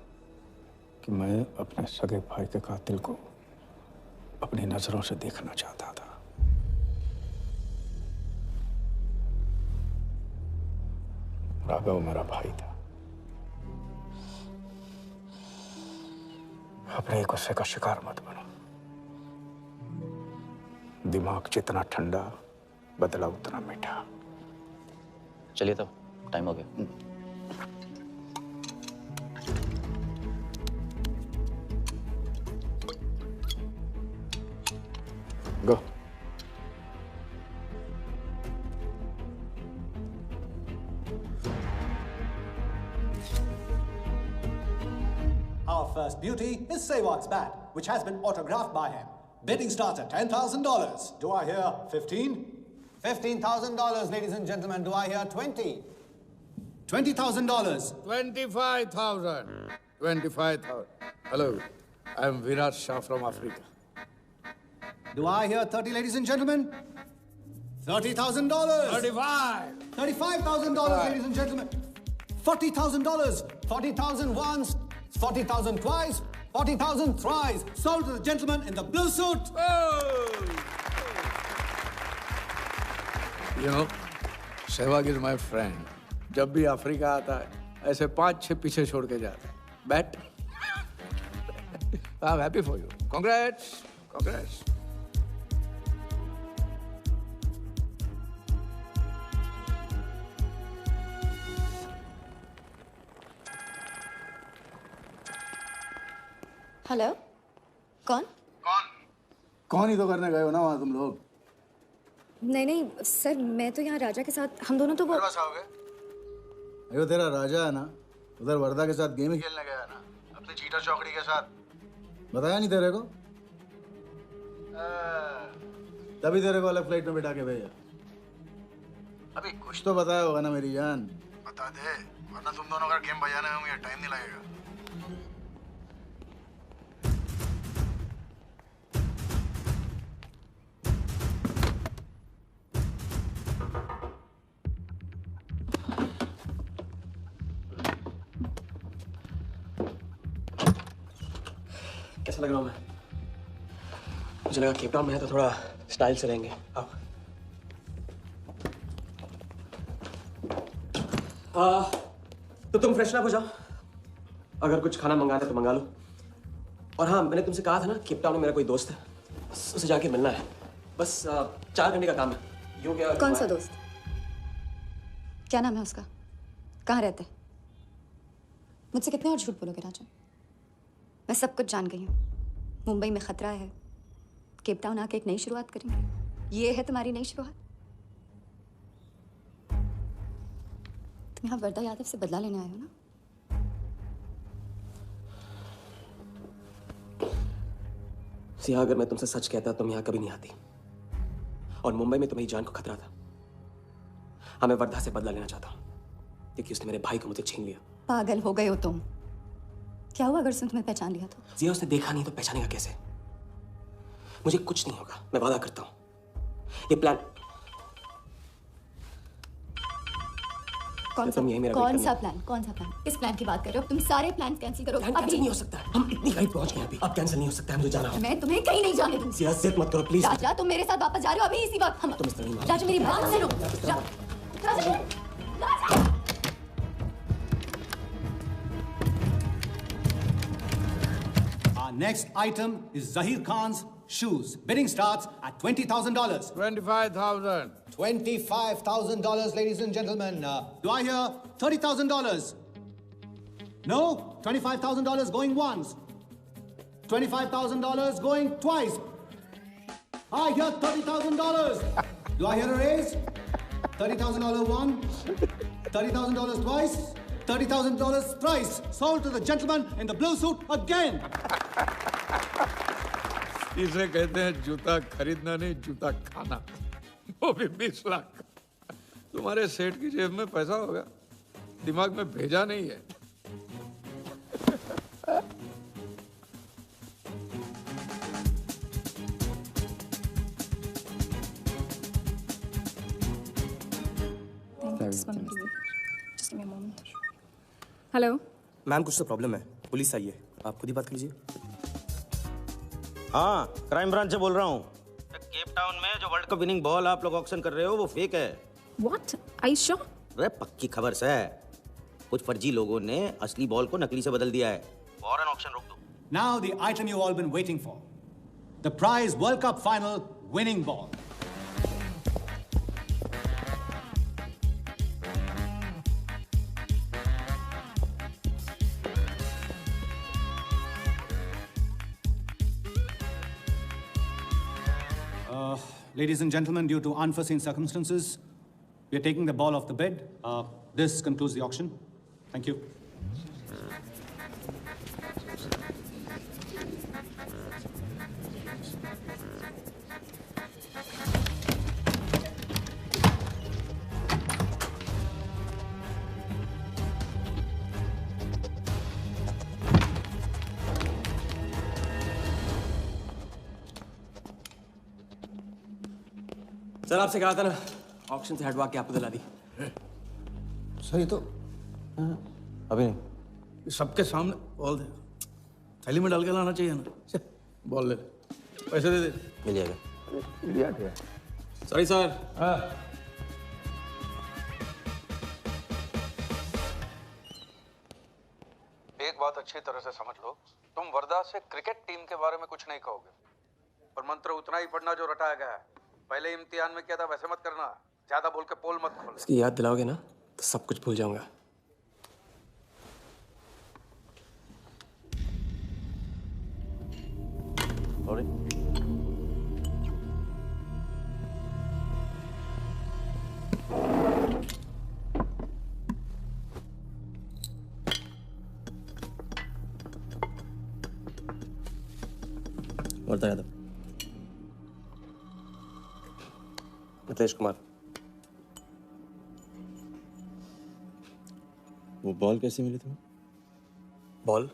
कि मैं अपने सगे भाई के कातिल को अपनी नजरों से देखना चाहता था। राघव मेरा भाई था, अपने एक गुस्से का शिकार मत बनो। दिमाग जितना ठंडा, बदला उतना मीठा। चलिए तो टाइम हो गया। Go. Our first beauty is Sehwag's bat, which has been autographed by him. Bidding starts at $10,000. Do I hear 15? $15,000, ladies and gentlemen. Do I hear 20? $20,000. 25,000. 25,000. Hello, I'm Virat Shah from Africa. Do I hear 30, ladies and gentlemen? $30,000. 35. $35,000, ladies and gentlemen. $40,000. 40,000 once, 40,000 twice, 40,000 thrice. Sold to the gentleman in the blue suit. You know, Sehwag is my friend. जब भी अफ्रीका आता है, ऐसे 5-6 पीछे छोड़ के जाता है. Bet. I'm happy for you. Congrats. Congrats. Hello, कौन? कौन ही तो करने गए हो ना वहाँ तुम लोग? नहीं सर, मैं तो यहाँ राजा के साथ, हम दोनों तो वो अयो तेरा राजा है ना, उधर वर्दा के साथ गेम ही खेलने गया है ना, अपनी चीटर चौकड़ी के साथ. बताया नहीं तेरे को? तभी तेरे को अलग फ्लाइट में बिठा के भेजा. अभी कुछ तो बताया होगा ना मेरी जान. बता दे, वरना तुम दोनों का गेम बजाने में मुझे टाइम नहीं लगेगा. कैसा लग रहा हूँ मैं? मुझे लगा केप टाउन में है तो थोड़ा स्टाइल से रहेंगे. आओ. तो तुम फ्रेशन अप हो जाओ. अगर कुछ खाना मंगाना है तो मंगा लो. और हाँ, मैंने तुमसे कहा था ना, केप टाउन में मेरा कोई दोस्त है, बस उसे जाके मिलना है. बस 4 घंटे का काम है. यूँ क्या? कौन सा दोस्त? क्या नाम है उसका? कहाँ रहते? मुझसे कितने और झूठ बोलोगे राजा? मैं सब कुछ जान गई हूँ. मुंबई में खतरा है. केप टाउन आके एक नई शुरुआत करेंगे. ये है तुम्हारी नई शुरुआत? तुम यहाँ वर्दा यादव से बदला लेने आए हो ना? सिया, अगर मैं तुमसे सच कहता तुम यहाँ कभी नहीं आती. और मुंबई में तुम्हारी जान को खतरा था. हाँ, मैं वर्धा से बदला लेना चाहता हूँ क्योंकि उसने मेरे भाई को मुझसे छीन लिया. पागल हो गए हो तुम. क्या हुआ अगर उसने तुम्हें पहचान लिया तो? जिया, उसने देखा नहीं तो पहचानेगा कैसे? मुझे कुछ नहीं होगा, मैं वादा करता हूँ. ये प्लान कौन सा प्लान? कौन सा प्लान? किस प्लान की बात कर रहे हो? तुम सारे प्लान कैंसिल करो. प्लान कैंसिल नहीं हो सकता. हम इतनी करीब पहुंच गए अभी. अब कैंसिल नहीं हो सकता है. मुझे जाना है. मैं तुम्हें कहीं नहीं जाने दूंगी. जिया, जिद मत करो प्लीज. राजा, तुम मेरे साथ वापस जा रहे हो अभी इसी वक्त. हम तुम इस तरह नहीं. राजा, मेरी बात सुनो. राजा. Our next item is Zahir Khan's shoes. Bidding starts at $20,000. 25,000. $25,000, ladies and gentlemen. Do I hear $30,000? No? $25,000 going once. $25,000 going twice. I hear $30,000. Do I hear a raise? $30,000 once. $30,000 twice. $30,000 thrice. Sold to the gentleman in the blue suit again. इसे कहते हैं जूता खरीदना नहीं, जूता खाना. वो भी 20 लाख. तुम्हारे सेठ की जेब में पैसा होगा, दिमाग में भेजा नहीं है. हेलो मैम, कुछ तो प्रॉब्लम है. पुलिस आई है, आप खुद ही बात कीजिए. हाँ, क्राइम ब्रांच से बोल रहा हूँ. केप टाउन में जो वर्ल्ड कप विनिंग बॉल आप लोग ऑक्शन कर रहे हो वो फेक है. What? Are you sure? अरे पक्की खबर से. कुछ फर्जी लोगों ने असली बॉल को नकली से बदल दिया है. फौरन ऑक्शन रोक दो. Now the item you all been waiting for. The prize World Cup final winning ball. Ladies and gentlemen, due to unforeseen circumstances, we are taking the ball off the bid. This concludes the auction. Thank you. Sir आपसे कहा था ना, ऑक्शन से हटवा के आपको दिला दी। सर ये तो अभी नहीं। सबके सामने बॉल दे, थैली में डाल के लाना चाहिए ना। बॉल ले, पैसे दे दे। मिल जाएगा। इडियट है। Sorry sir. हाँ। एक बात अच्छी तरह से समझ लो, तुम वर्धा से क्रिकेट टीम के बारे में कुछ नहीं कहोगे, और मंत्र उतना ही पढ़ना जो रटाया गया है। पहले इम्तिहान में किया था वैसे मत करना, ज्यादा बोल के पोल मत खोलो। इसकी याद दिलाओगे ना तो सब कुछ भूल जाऊंगा। वर्धा यादव, मिथिलेश कुमार। वो बॉल कैसे मिली तुम्हें? बॉल?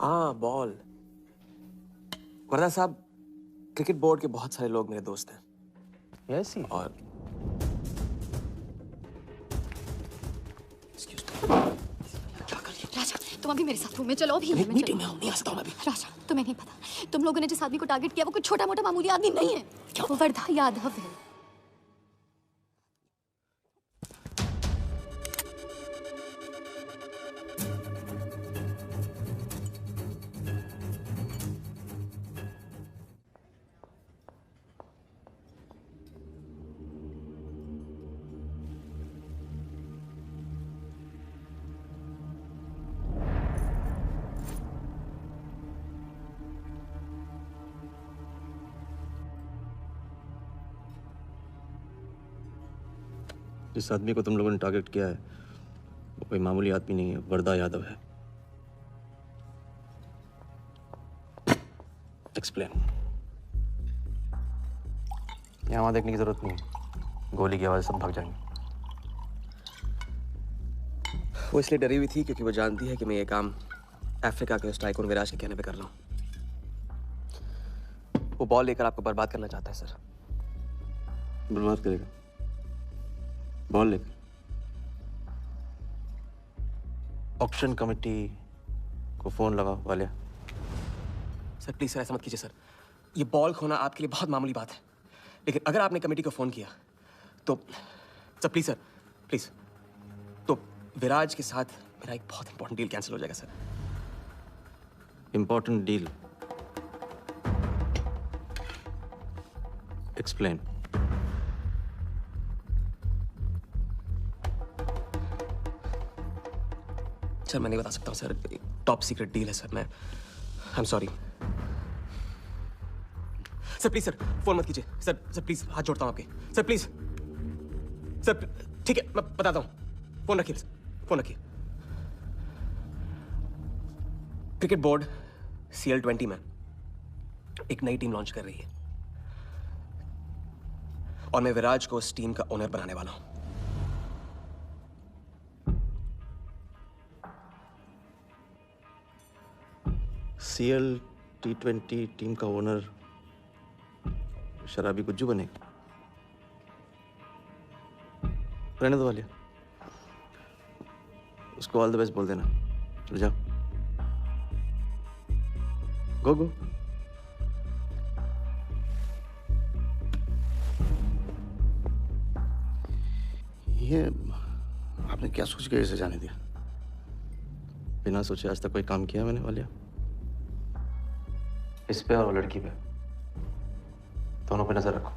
हाँ बॉल। वर्धा साहब, क्रिकेट बोर्ड के बहुत सारे लोग मेरे दोस्त हैं। Yes he. और राजा, तुम अभी मेरे साथ रूम में चलो। अभी मीटिंग में हूं, नहीं आ सकता हूं मैं अभी। राजा, तुम्हें नहीं पता, तुम लोगों ने जिस आदमी को टारगेट किया वो कोई छोटा मोटा मामूली आदमी नहीं है। क्या? वो वर्धा यादव है। जिस आदमी को तुम लोगों ने टारगेट किया है वो कोई मामूली आदमी नहीं है, वर्धा यादव है। एक्सप्लेन। यहाँ वहाँ देखने की जरूरत नहीं है, गोली की आवाज सब भाग जाएंगे। वो इसलिए डरी हुई थी क्योंकि वो जानती है कि मैं ये काम अफ्रीका के स्ट्राइक और विराज के कहने पे कर रहा हूँ। वो बॉल लेकर आपको बर्बाद करना चाहता है सर। बर्बाद करेगा? बॉल लेकर? ऑक्शन कमेटी को फोन लगाओ वालिया। सर प्लीज सर ऐसा मत कीजिए सर। ये बॉल खोना आपके लिए बहुत मामूली बात है, लेकिन अगर आपने कमेटी को फोन किया तो सर प्लीज तो विराज के साथ मेरा एक बहुत इंपॉर्टेंट डील कैंसिल हो जाएगा sir. Important deal? Explain. Sir मैं नहीं बता सकता हूँ सर, टॉप सीक्रेट डील है सर। मैं I am sorry sir. Please sir phone मत कीजिए सर। सर प्लीज हाथ जोड़ता हूँ आपके सर, प्लीज सर। ठीक है मैं बताता हूँ, फोन रखिए फोन रखिए। क्रिकेट बोर्ड CL20 में एक नई टीम लॉन्च कर रही है और मैं विराज को उस टीम का ओनर बनाने वाला हूं। CL T20 टीम का ओनर शराबी गुज्जू बनेगा? रहने दो वालिया, उसको ऑल द बेस्ट बोल देना। चल जाओ, गो गो। ये आपने क्या सोच के इसे जाने दिया? बिना सोचे आज तक कोई काम किया मैंने वालिया? इस पे और वो लड़की पे, दोनों पे नजर रखो।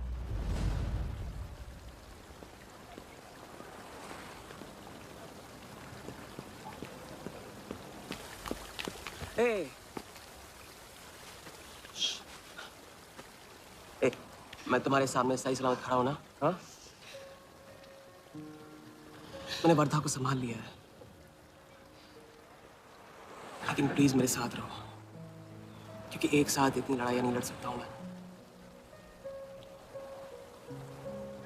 ए, मैं तुम्हारे सामने सही सलामत खड़ा हूं ना? हाँ? मैंने वर्धा को संभाल लिया है, लेकिन प्लीज मेरे साथ रहो, क्योंकि एक साथ इतनी लड़ाइयां नहीं लड़ सकता हूं मैं।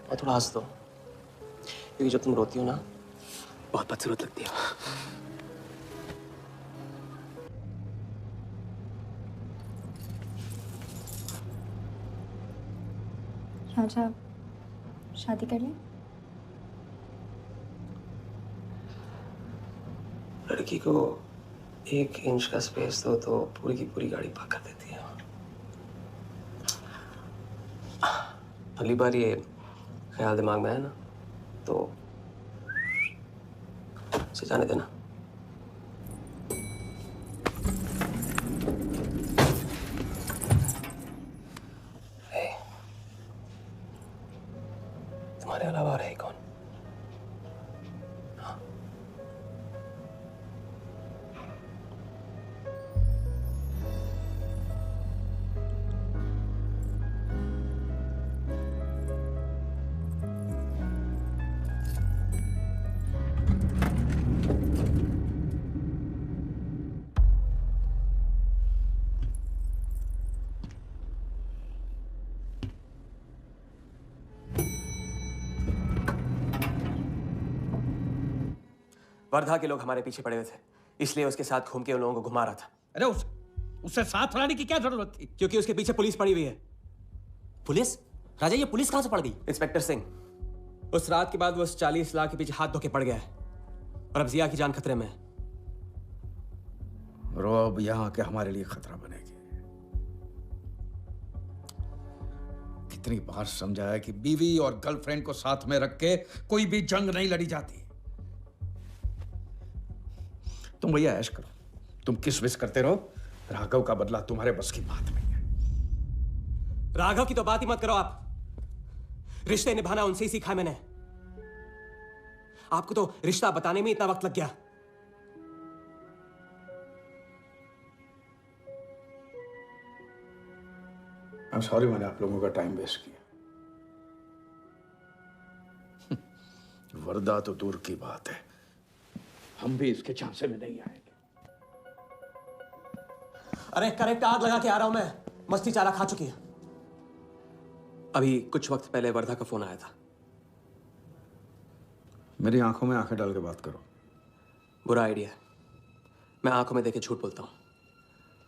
और थोड़ा हंस दो, क्योंकि जब तुम रोती हो ना बहुत बदसूरत लगती है। राजा शादी कर लें? लड़की को 1 इंच का स्पेस दो तो पूरी की पूरी गाड़ी पाक कर देती है। अगली बार ये ख्याल दिमाग में है ना तो उसे जाने देना। तुम्हारे अलावा और है कौन? वर्धा के लोग हमारे पीछे पड़े हुए थे, इसलिए उसके साथ घूम के उन लोगों को घुमा रहा था। अरे उससे साथ लाने की क्या जरूरत थी? क्योंकि उसके पीछे पुलिस पड़ी हुई है। पुलिस? राजा ये पुलिस कहां से पड़ गई? इंस्पेक्टर सिंह, उस रात के बाद वो उस 40 लाख के पीछे हाथ धो के पड़ गया है और अब जिया की जान खतरे में है। रो अब यहाँ के हमारे लिए खतरा बनेगी। कितनी बार समझाया कि बीवी और गर्लफ्रेंड को साथ में रख के कोई भी जंग नहीं लड़ी जाती। तुम भैया ऐश करो, तुम किस विस करते रहो। राघव का बदला तुम्हारे बस की बात नहीं है। राघव की तो बात ही मत करो आप। रिश्ते निभाना उनसे ही सीखा मैंने। आपको तो रिश्ता बताने में इतना वक्त लग गया। I'm सॉरी मैंने आप लोगों का टाइम वेस्ट किया। वर्दा तो दूर की बात है, हम भी इसके झांसे में नहीं आएंगे। अरे करेक्ट आग लगा के आ रहा हूं मैं। मस्ती चारा खा चुकी है। अभी कुछ वक्त पहले वर्धा का फोन आया था। मेरी आंखों में आंखें डाल के बात करो। बुरा आइडिया है। मैं आंखों में देखे झूठ बोलता हूं।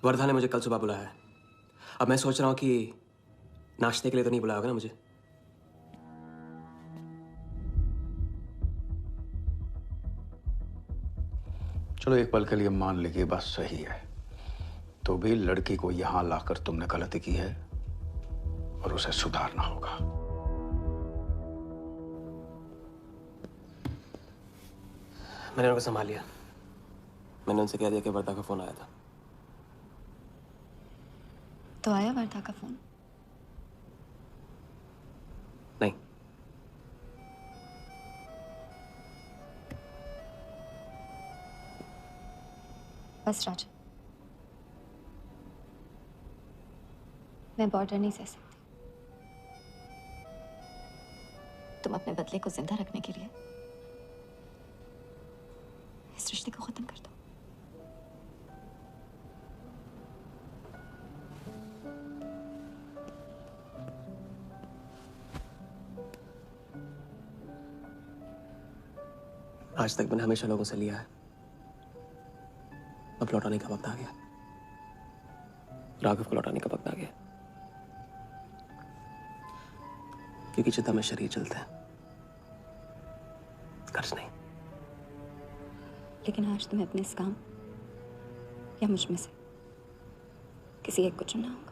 वर्धा ने मुझे कल सुबह बुलाया है। अब मैं सोच रहा हूं कि नाश्ते के लिए तो नहीं बुलाया होगा ना मुझे। चलो एक पल के लिए मान ली कि बात सही है, तो भी लड़की को यहां लाकर तुमने गलती की है और उसे सुधारना होगा। मैंने उनको संभाल लिया। मैंने उनसे कह दिया कि वर्धा का फोन आया था। तो आया वर्धा का फोन? नहीं। बस राजा, मैं बॉर्डर नहीं सह सकती। तुम अपने बदले को जिंदा रखने के लिए इस रिश्ते को खत्म कर दो। आज तक मैंने हमेशा लोगों से लिया है, अब लौटाने का वक्त आ गया। राघव को लौटाने का वक्त आ गया। क्योंकि चिता में शरीर चलते हैं, कर्ज नहीं। लेकिन आज तुम्हें अपने इस काम या मुझ में से किसी एक को चुनना होगा।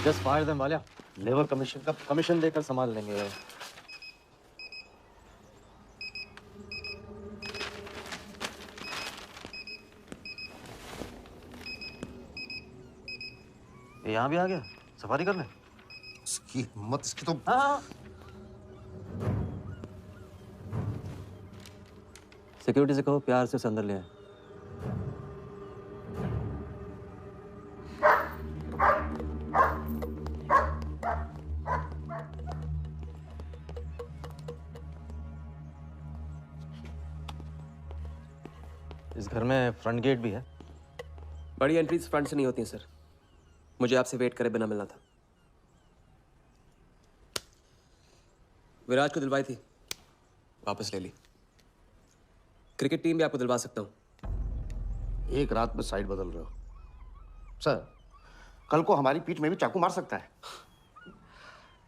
Just fire them Walia. Labour commission का कमीशन देकर संभाल लेंगे। ये यहाँ भी आ गया सफारी करने। इसकी हिम्मत, इसकी तो। हाँ। सिक्योरिटी से कहो प्यार से उसे अंदर ले आए। इस घर में फ्रंट गेट भी है। बड़ी एंट्रीज फ्रंट से नहीं होती हैं सर। मुझे आपसे वेट करे बिना मिलना था। विराज को दिलवाई थी, वापस ले ली। क्रिकेट टीम भी आपको दिलवा सकता हूं। एक रात में साइड बदल रहे हो सर। कल को हमारी पीठ में भी चाकू मार सकता है।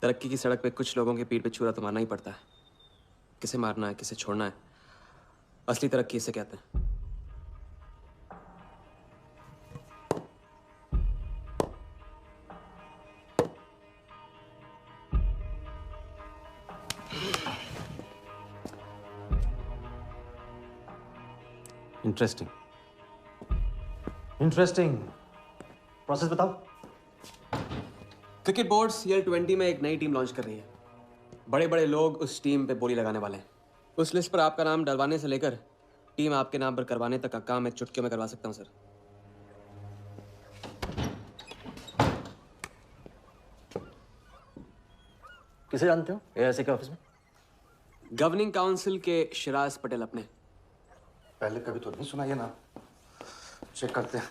तरक्की की सड़क पे कुछ लोगों के पीठ पे छुरा तो मारना ही पड़ता है। किसे मारना है, किसे छोड़ना है, असली तरक्की इसे कहते हैं। Interesting interesting. प्रोसेस बताओ। क्रिकेट बोर्ड CL20 में एक नई टीम लॉन्च कर रही है। बड़े बड़े लोग उस टीम पे बोली लगाने वाले हैं। उस लिस्ट पर आपका नाम डलवाने से लेकर टीम आपके नाम पर करवाने तक का काम मैं चुटकियों में करवा सकता हूं सर। किसे जानते हो AIC के ऑफिस में? गवर्निंग काउंसिल के शिराज पटेल अपने। पहले कभी तो नहीं सुना ये ना। चेक करते हैं।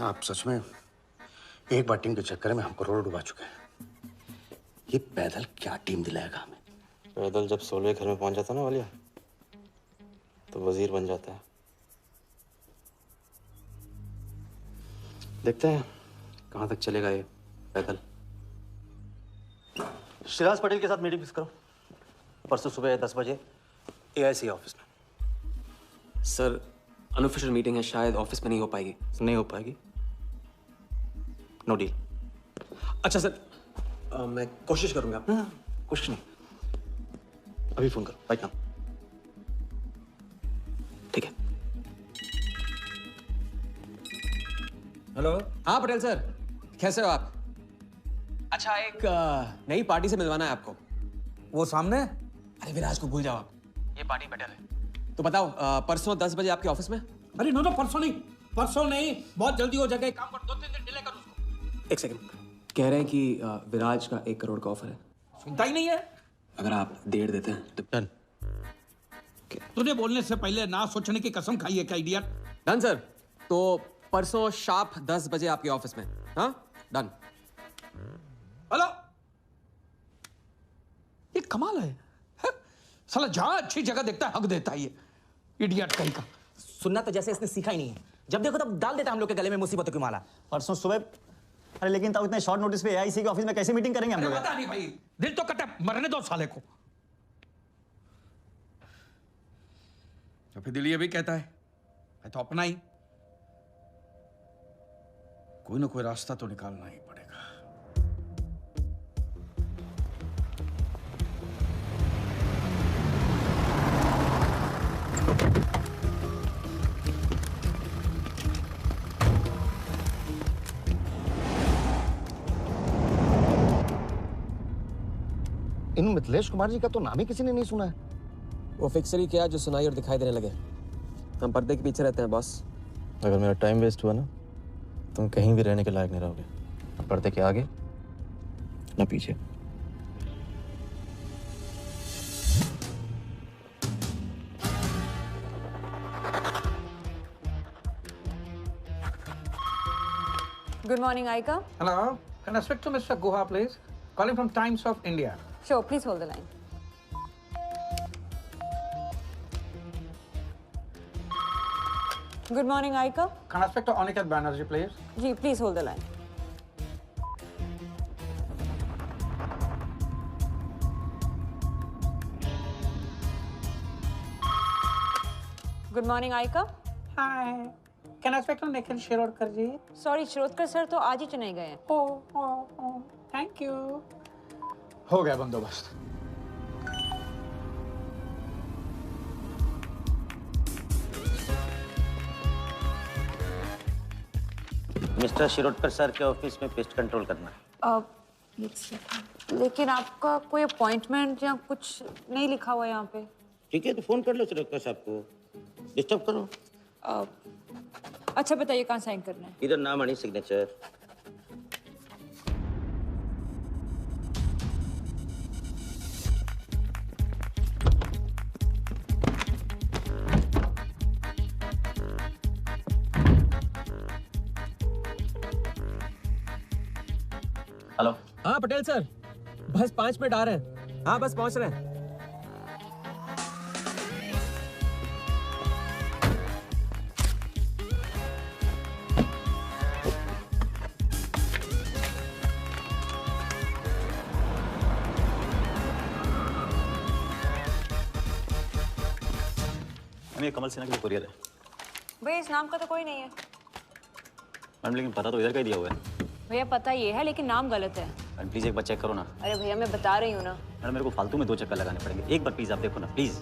आप सच में एक बार टीम के चक्कर में हम करोड़ डुबा चुके हैं। ये पैदल क्या टीम दिलाएगा हमें? पैदल जब 16वें घर में पहुंच जाता ना वालिया, तो वजीर बन जाता है। देखते हैं कहां तक चलेगा ये पैदल। शिराज पटेल के साथ मीटिंग फिक्स करो परसों सुबह 10 बजे AIC ऑफिस में। सर अनऑफिशियल मीटिंग है, शायद ऑफिस में नहीं हो पाएगी। नहीं हो पाएगी, नो डील। अच्छा सर, मैं कोशिश करूंगा। कुछ नहीं, अभी फोन करो राइट नाउ। ठीक है। हेलो। हाँ पटेल सर, कैसे हो आप? अच्छा, एक नई पार्टी से मिलवाना है आपको। वो सामने? अरे विराज को भूल जाओ आप, ये पार्टी बेटर है। तो बताओ परसों 10 बजे आपके ऑफिस में? अरे नो परसों नहीं, बहुत जल्दी हो जाएगा। एक काम कर, 2-3 दिन डिले कर उसको। एक सेकंड, कह रहे हैं कि विराज का 1 करोड़ का ऑफर है। सुनता ही नहीं है। अगर आप 1.5 देते हैं तो डन। तुझे बोलने से पहले ना सोचने की कसम खाई है क्या इडियट? Done sir. तो परसों शार्प 10 बजे आपके ऑफिस में। हाँ डन। हेलो, ये कमाल है। साला जहां अच्छी जगह देखता है हक देता है ये इडियट कहीं का। सुनना तो जैसे इसने सीखा ही नहीं है। जब देखो तब डाल देता है हम लोग के गले में मुसीबतों की माला। परसों सुबह, अरे लेकिन तब इतने शॉर्ट नोटिस पे AIC के ऑफिस में कैसे मीटिंग करेंगे हम लोग? पता नहीं भाई, दिल तो कटे, मरने दो साले को। तो फिर दिल ये भी कहता है तो अपना ही कोई ना कोई रास्ता तो निकालना ही पड़ेगा। इन मिथिलेश कुमार जी का तो नाम ही किसी ने नहीं सुना है। वो फिक्सर ही क्या जो सुनाई और दिखाई देने लगे। हम पर्दे के पीछे रहते हैं बॉस। अगर मेरा टाइम वेस्ट हुआ ना, तुम कहीं भी रहने के लायक नहीं रहोगे, ना पर्दे के आगे ना पीछे। Good morning, Aika. Hello, can I speak to Mr. Guha, please? Calling from Times of India. Sure, please hold the line. Good morning, Aika. Can I speak to Aniket Banerjee, please? Ji, please hold the line. Good morning, Aika. Hi. Can I speak to Nikhil Shirodkar ji? Sorry, Shirodkar sir तो आज ही चेन्नई गए हैं। Oh, thank you. हो गया बंदोबस्त। मिस्टर शिरोडकर सर के ऑफिस में पेस्ट कंट्रोल करना है। लेकिन आपका कोई अपॉइंटमेंट या कुछ नहीं लिखा हुआ यहाँ पे। ठीक है तो फोन कर लो शिरोडकर साहब को, डिस्टर्ब करो। अच्छा बताइए कहाँ साइन करना है? इधर नाम आनी सिग्नेचर। हेलो। हाँ पटेल सर, बस 5 मिनट आ रहे हैं। हाँ बस पहुंच रहे हैं। हमें कमल सिन्हा के लिए कुरियर है। भैया इस नाम का तो कोई नहीं है। मैडम लेकिन पता तो इधर का ही दिया हुआ है। भैया पता ये है लेकिन नाम गलत है। मैडम प्लीज एक बार चेक करो ना। अरे भैया मैं बता रही हूँ ना। मैडम मेरे को फालतू में 2 चक्कर लगाने पड़ेंगे, एक बार प्लीज आप देखो ना प्लीज।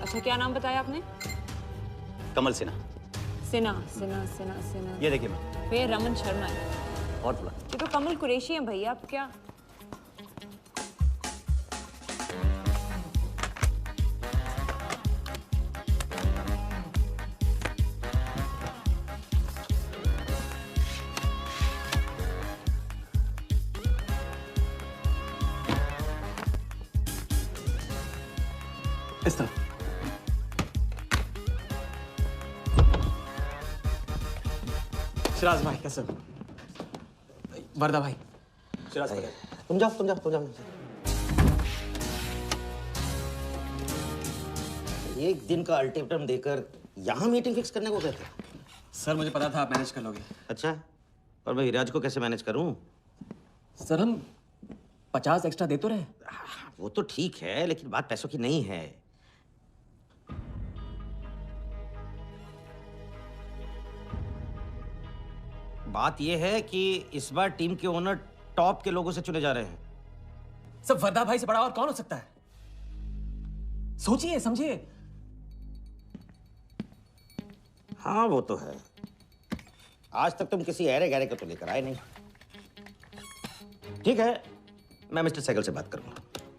अच्छा क्या नाम बताया आपने? कमल सिन्हा। सिन्हा सिन्हा सिन्हा सिन्हा। ये देखिए मैम। भैया रमन शर्मा है। और थोड़ा। ये तो कमल कुरैशी है भैया, आप क्या? इस तरह। शिराज भाई कैसे हो? वर्दा भाई। शिराज भाई तुम जाओ। एक दिन का अल्टीमेटम देकर यहाँ मीटिंग फिक्स करने को कहते? सर मुझे पता था आप मैनेज कर लोगे। अच्छा, और मैं विराज को कैसे मैनेज करूं? सर हम 50 एक्स्ट्रा दे तो रहे। वो तो ठीक है, लेकिन बात पैसों की नहीं है। बात यह है कि इस बार टीम के ओनर टॉप के लोगों से चुने जा रहे हैं। सब वर्दा भाई से बड़ा और कौन हो सकता है? सोचिए समझिए। हाँ वो तो है। आज तक तुम किसी ऐरे गैरे को तो लेकर आए नहीं। ठीक है, मैं मिस्टर सहगल से बात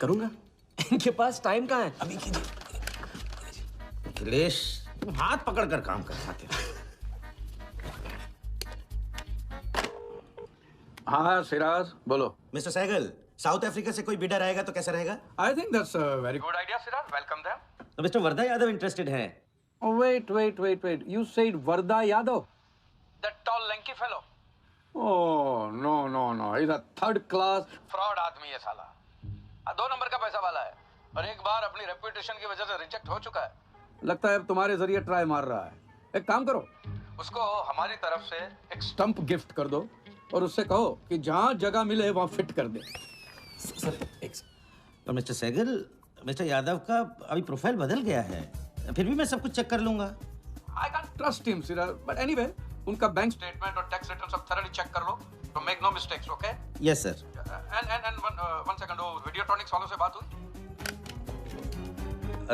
करूंगा। इनके पास टाइम कहाँ है? अभी कीजिए। अखिलेश, तुम हाथ पकड़कर काम कर पाते हो। हाँ सिराज बोलो। मिस्टर सहगल, साउथ अफ्रीका से कोई बिडर आएगा तो कैसा रहेगा? I think that's very good idea Siraj, welcome them. तो मिस्टर वर्धा यादव इंटरेस्टेड हैं? Wait you said Vardha Yadav? That tall lanky fellow. Oh no, he's a third class fraud आदमी है साला। 2 नंबर का पैसा वाला है और एक बार अपनी रेपुटेशन की वजह से रिजेक्ट हो चुका है। लगता है अब तुम्हारे जरिए ट्राई मार रहा है। एक काम करो, उसको हमारी तरफ से एक स्टंप गिफ्ट कर दो और उससे कहो कि जहां जगह मिले वहां फिट कर दे। और मिस्टर सहगल, मिस्टर यादव का अभी प्रोफाइल बदल गया है, फिर भी मैं सब कुछ चेक कर लूंगा। I can't trust him, Siraj. But anyway, उनका बैंक स्टेटमेंट और टैक्स रिटर्न सब thoroughly चेक कर लो तो make no mistakes, okay? Yes sir. And one second, वो वीडियोट्रॉनिक्स वालों से बात हुई?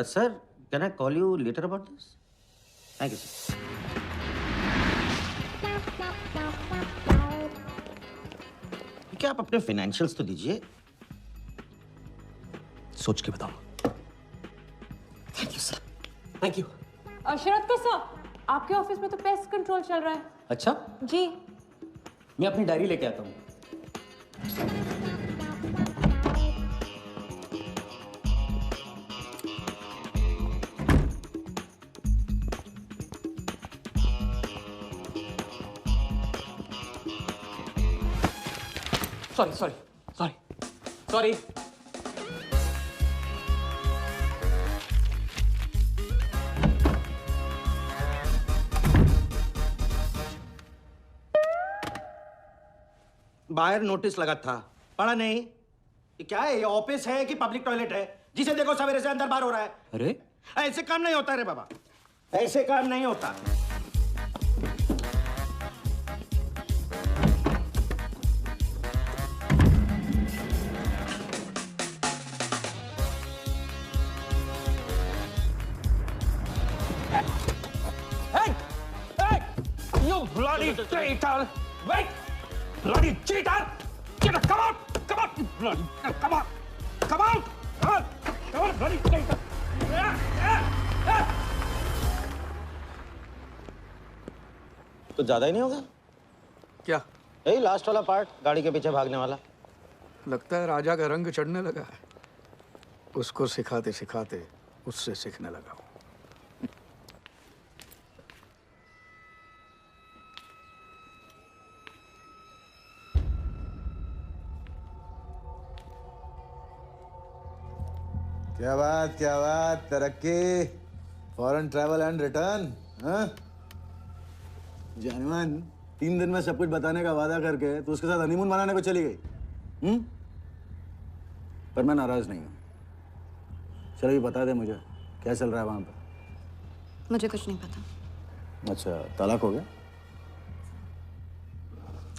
Sir, can I call you later about this? Thank you sir. क्या आप अपने फाइनेंशियल्स तो दीजिए। सोच के बताओ। Thank you sir, thank you. Sharad कैसा? आपके ऑफिस में तो पेस्ट कंट्रोल चल रहा है। अच्छा जी। मैं अपनी डायरी लेके आता हूँ। सॉरी। बाहर नोटिस लगा था, पढ़ा नहीं? ये क्या है? ये ऑफिस है कि पब्लिक टॉयलेट है? जिसे देखो सवेरे से अंदर बाहर हो रहा है। अरे ऐसे काम नहीं होता रे बाबा, ऐसे काम नहीं होता। You bloody traitor! Wait! Bloody cheater! Come out! Come out! Bloody, come out! Come out! Come on, bloody traitor! कुछ ज्यादा ही नहीं होगा? क्या? यही लास्ट वाला पार्ट, गाड़ी के पीछे भागने वाला। लगता है राजा का रंग चढ़ने लगा है। उसको सिखाते सिखाते उससे सीखने लगा हूं। क्या बात, तरक्की, फॉरेन ट्रैवल एंड रिटर्न। हाँ जानवन, 3 दिन में सब कुछ बताने का वादा करके तू उसके साथ हनीमून मनाने को चली गई। पर मैं नाराज नहीं हूँ। चलो ये बता दे मुझे, क्या चल रहा है वहां पर? मुझे कुछ नहीं पता। अच्छा, तलाक हो गया?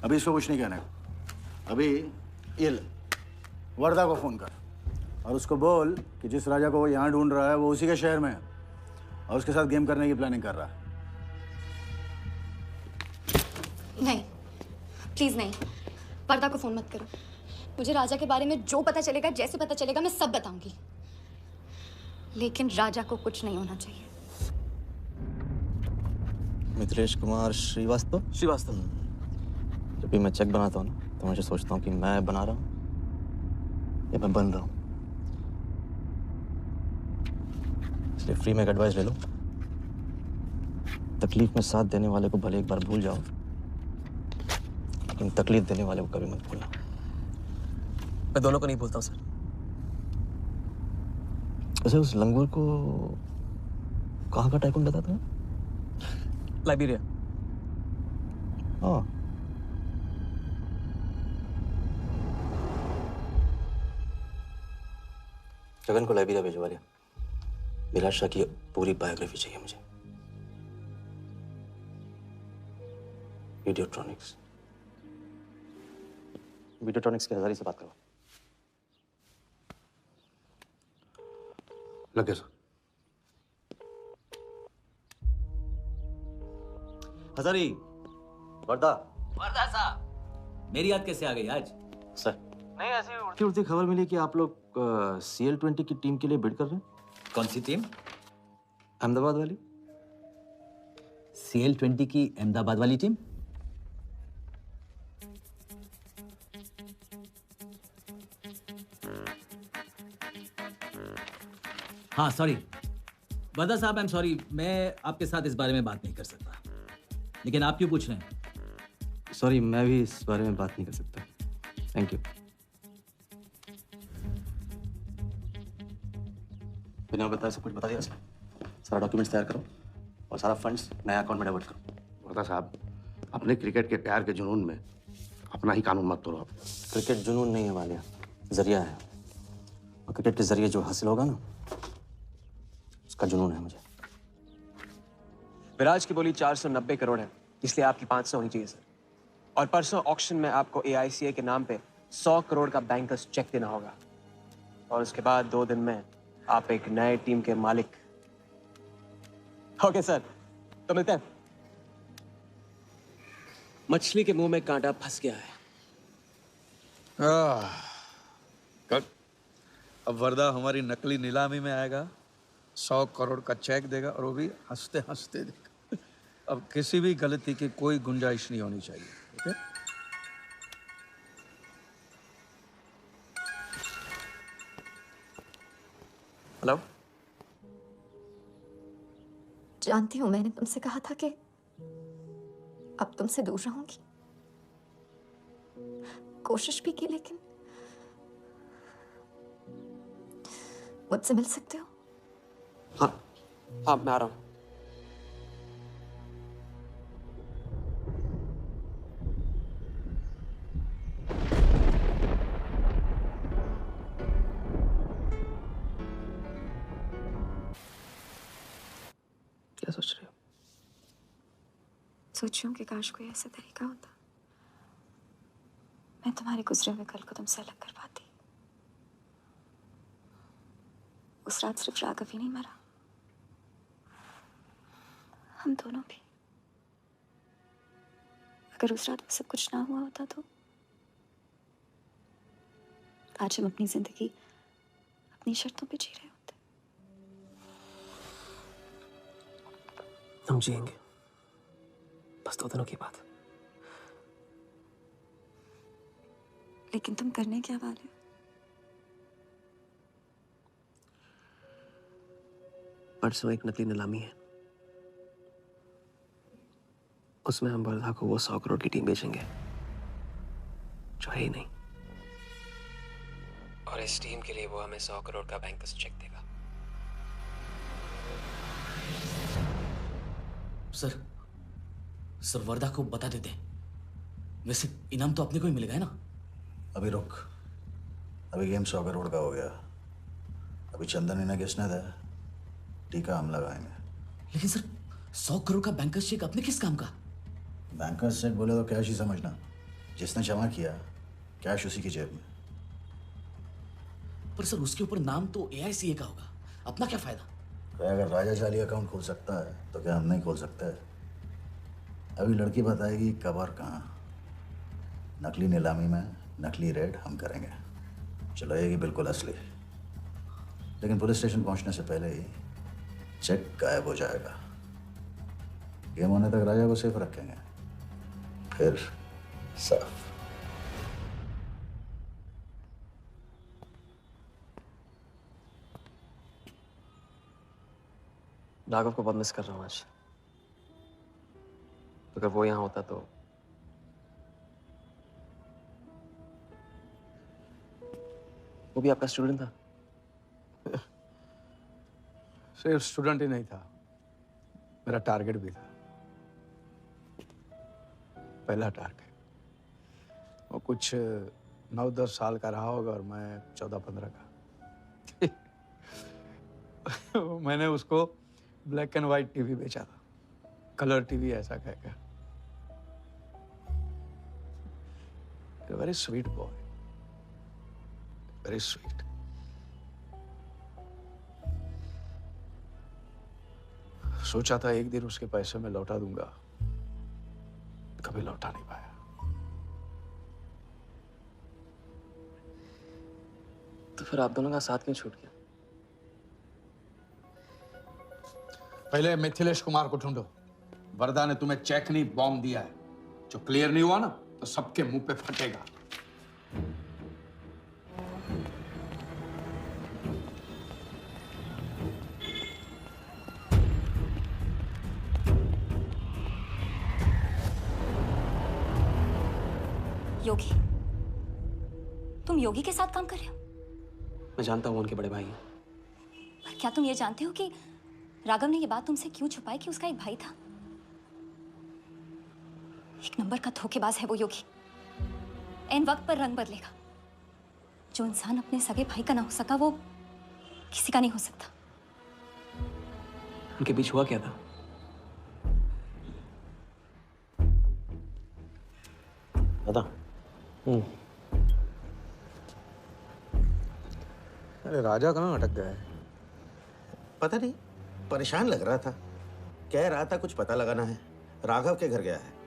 अभी इसको कुछ नहीं कहने का। अभी ये ले, वर्दा को फोन कर और उसको बोल कि जिस राजा को वो यहाँ ढूंढ रहा है वो उसी के शहर में है और उसके साथ गेम करने की प्लानिंग कर रहा है। नहीं, प्लीज नहीं। वर्दा को फोन मत करो। मुझे राजा के बारे में जो पता चलेगा, जैसे पता चलेगा, मैं सब बताऊंगी। लेकिन राजा को कुछ नहीं होना चाहिए। मिथिलेश कुमार श्रीवास्तव। जब भी मैं चेक बनाता हूँ ना, तो मुझे सोचता हूँ कि मैं बना रहा हूँ या मैं बन रहा हूँ। इसलिए फ्री में एक एडवाइस ले लो, तकलीफ में साथ देने वाले को भले एक बार भूल जाओ, लेकिन तकलीफ देने वाले को कभी मत भूलना। मैं दोनों को नहीं भूलता हूँ सर। वैसे उस लंगूर को कहाँ का टाइकून बताया तुम्हें? लाइबेरिया। हाँ, जगन को लाइबेरिया भिजवा दिया। बिलाशा की पूरी बायोग्राफी चाहिए मुझे। वीडियोट्रॉनिक्स के हजारी से बात करो। लगे सर। हजारी। वर्दा साहब, मेरी याद कैसे आ गई आज? सर, नहीं ऐसी उड़ती उड़ती खबर मिली कि आप लोग CL20 की टीम के लिए बिड कर रहे हैं। कौन सी टीम? अहमदाबाद वाली। CL20 की अहमदाबाद वाली टीम? हाँ सॉरी वर्दा साहब, आई एम सॉरी, मैं आपके साथ इस बारे में बात नहीं कर सकता। लेकिन आप क्यों पूछ रहे हैं? सॉरी, मैं भी इस बारे में बात नहीं कर सकता। Thank you. बिना बताए सब कुछ बता दिया। सारा डॉक्यूमेंट्स तैयार करो और सारा फंड्स नए अकाउंट में डाइवर्ट करो। वर्दा साहब, अपने क्रिकेट के प्यार के जुनून में अपना ही कानून मत तोड़ो आप। क्रिकेट जुनून नहीं है वालिया, जरिया है। और क्रिकेट के जरिए जो हासिल होगा ना, उसका जुनून है मुझे। विराज की बोली 490 करोड़ है, इसलिए आपकी 500 होनी चाहिए सर। और परसों ऑक्शन में आपको AICA के नाम पे 100 करोड़ का बैंकर्स चेक देना होगा। और उसके बाद 2 दिन में आप एक नए टीम के मालिक। ओके सर, तो मिलते हैं। मछली के मुंह में कांटा फंस गया है। अब वर्दा हमारी नकली नीलामी में आएगा, 100 करोड़ का चेक देगा और वो भी हंसते हंसते देगा। अब किसी भी गलती की कोई गुंजाइश नहीं होनी चाहिए। ओके? हेलो। जानती हूँ, मैंने तुमसे कहा था कि अब तुमसे दूर रहूंगी। कोशिश भी की, लेकिन मुझसे मिल सकते हो? हाँ, मैं आ रहा हूँ। क्या सोच रहे हो? सोच रही हूँ कि काश कोई ऐसा तरीका होता, मैं तुम्हारे गुजरे हुए कल को तुमसे अलग कर पाती। उस रात सिर्फ राघव ही नहीं मरा, हम दोनों भी। अगर उस रात वो सब कुछ ना हुआ होता तो आज हम अपनी जिंदगी अपनी शर्तों पे जी रहे होते। हम जिएंगे, बस 2 दिनों की बात। लेकिन तुम करने क्या वाले हो? परसों एक नकली नीलामी है, उसमें हम वर्धा को वो 100 करोड़ की टीम बेचेंगे जो है ही नहीं, और इस टीम के लिए वो हमें 100 करोड़ का बैंकर्स चेक देगा। सर वर्धा को बता देते। वैसे इनाम तो अपने को ही मिलेगा है ना? अभी रुक, अभी गेम 100 करोड़ का हो गया। अभी चंदन ने किसने था, टीका हम लगाएंगे। लेकिन सर 100 करोड़ का बैंकर्स चेक अपने किस काम का? बैंकर्स चेक बोले तो कैश ही समझना। जिसने जमा किया कैश उसी की जेब में। पर सर उसके ऊपर नाम तो AICA का होगा, अपना क्या फायदा? अगर राजा जाली अकाउंट खोल सकता है तो क्या हम नहीं खोल सकते? अभी लड़की बताएगी कब और कहाँ। नकली नीलामी में नकली रेड हम करेंगे, चलाएगी बिल्कुल असली। लेकिन पुलिस स्टेशन पहुंचने से पहले ही चेक गायब हो जाएगा। गेम होने तक राजा को सेफ रखेंगे, फिर साफ। राघव को बहुत मिस कर रहा हूँ आज। अगर वो यहाँ होता तो वो भी आपका स्टूडेंट था? सिर्फ स्टूडेंट ही नहीं था, मेरा टारगेट भी था। पहला टारगेट। वो कुछ 9-10 साल का रहा होगा और मैं 14-15 का। मैंने उसको ब्लैक एंड व्हाइट टीवी बेचा था, कलर टीवी ऐसा कहकर। Very sweet boy, very sweet. सोचा था एक दिन उसके पैसे मैं लौटा दूंगा, कभी लौटा नहीं पाया। तो फिर आप दोनों का साथ क्यों छूट गया? पहले मिथिलेश कुमार को ढूंढो। वर्धा ने तुम्हें चेक नहीं बॉम्ब दिया है। जो क्लियर नहीं हुआ ना तो सबके मुंह पे फटेगा। योगी, तुम योगी के साथ काम कर रहे हो? मैं जानता हूँ उनके बड़े भाई हैं। पर क्या तुम ये जानते हो कि राघव ने ये बात तुमसे क्यों छुपाई कि उसका एक भाई था? एक नंबर का धोखेबाज है वो योगी। एन वक्त पर रंग बदलेगा। जो इंसान अपने सगे भाई का ना हो सका वो किसी का नहीं हो सकता। उनके बीच हुआ क्या था? दादा। अरे राजा कहाँ अटक गया है? पता नहीं, परेशान लग रहा था। कह रहा था कुछ पता लगाना है। राघव के घर गया है।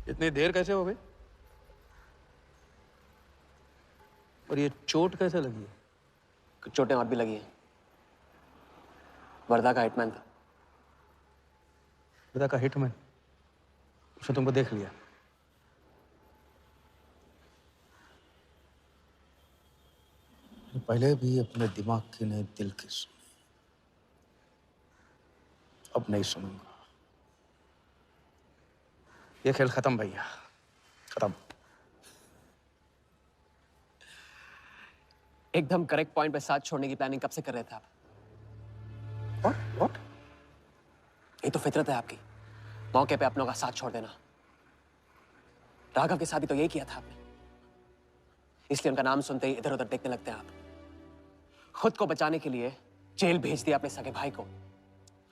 इतनी देर कैसे हो गई? और ये चोट कैसे लगी है? कुछ चोटें और भी लगी हैं। वर्धा का हिटमैन था। वर्धा का हिटमैन? उसने तुमको देख लिया? पहले भी अपने दिमाग की नहीं, दिल की सुनी। अब नहीं सुनूंगा। ये खेल खत्म भैया, खत्म। एकदम करेक्ट पॉइंट पे साथ छोड़ने की प्लानिंग कब से कर रहे थे आप? What? ये तो फितरत है आपकी, मौके पे अपनों का साथ छोड़ देना। राघव के साथ भी तो यही किया था आपने, इसलिए उनका नाम सुनते ही इधर उधर देखने लगते हैं आप। खुद को बचाने के लिए जेल भेज दिया अपने सगे भाई को,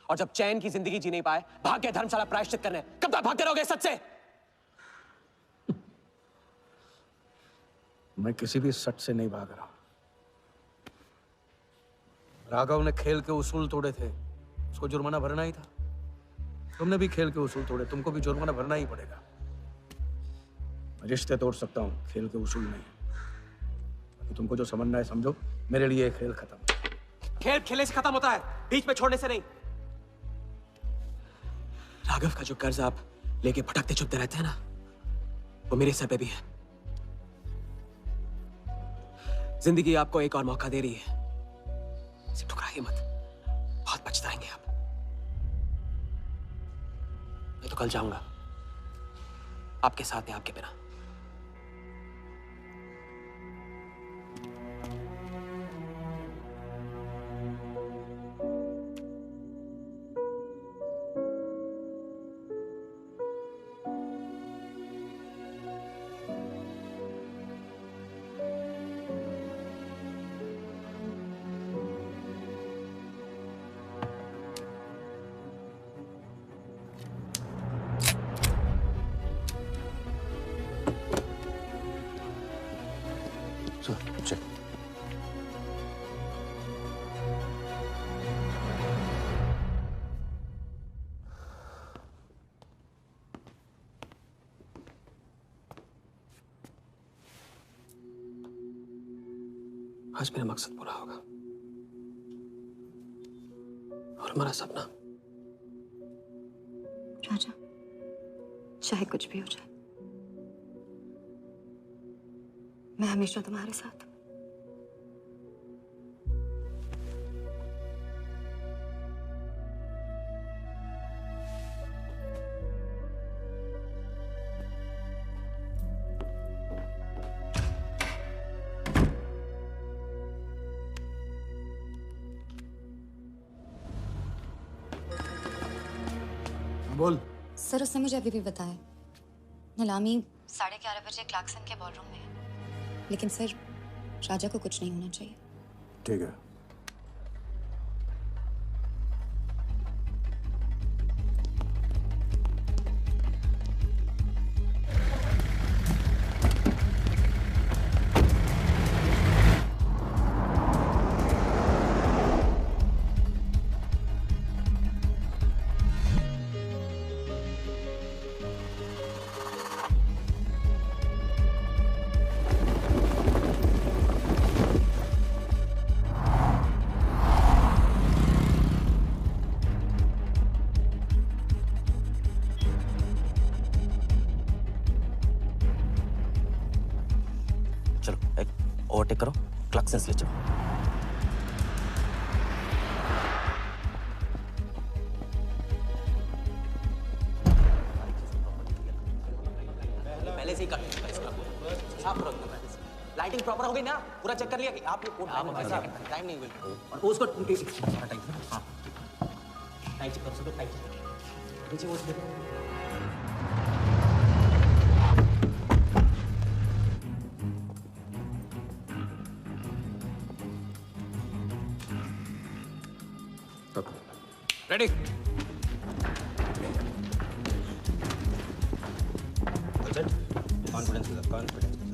और जब चैन की जिंदगी जी नहीं पाए भाग के धर्मशाला प्रायश्चित करने। कब तक भागते रहोगे सच से? मैं किसी भी सच से नहीं भाग रहा। राघव ने खेल के उसूल तोड़े थे, उसको जुर्माना भरना ही था। तुमने भी खेल के उसूल तोड़े, तुमको भी जुर्माना भरना ही पड़ेगा। मैं रिश्ते तोड़ सकता हूँ, खेल के उसूल नहीं। तो तुमको जो समझना है समझो, मेरे लिए खेल खत्म। खेल खेलने से खत्म होता है, बीच में छोड़ने से नहीं। राघव का जो कर्ज आप लेके भटकते चुपते रहते हैं ना, वो मेरे सर पे भी है। जिंदगी आपको एक और मौका दे रही है, इसे ठुकराइए मत, बहुत पछताएंगे आप। मैं तो कल जाऊंगा आपके साथ या आपके बिना। चल। आज मेरा मकसद पूरा होगा, और हमारा सपना। राजा, चाहे कुछ भी हो जाए, मैं हमेशा तुम्हारे साथ हूं। बोल। सर, उसने मुझे अभी भी बताया नीलामी 11:30 बजे क्लार्कसन के बॉलरूम में है। लेकिन सर, राजा को कुछ नहीं होना चाहिए। ठीक है। ओवरटेक करो, क्लार्कसन ले चलो। पहले से ही साफ करो पहले से। लाइटिंग प्रॉपर हो गई ना? पूरा चेक कर लिया कि आप टाइम नहीं हुआ। उसको हाँ टाइट चेक करो, सब टाइट नीचे वो रेडी? कॉन्फिडेंस के साथ, कॉन्फिडेंस के साथ।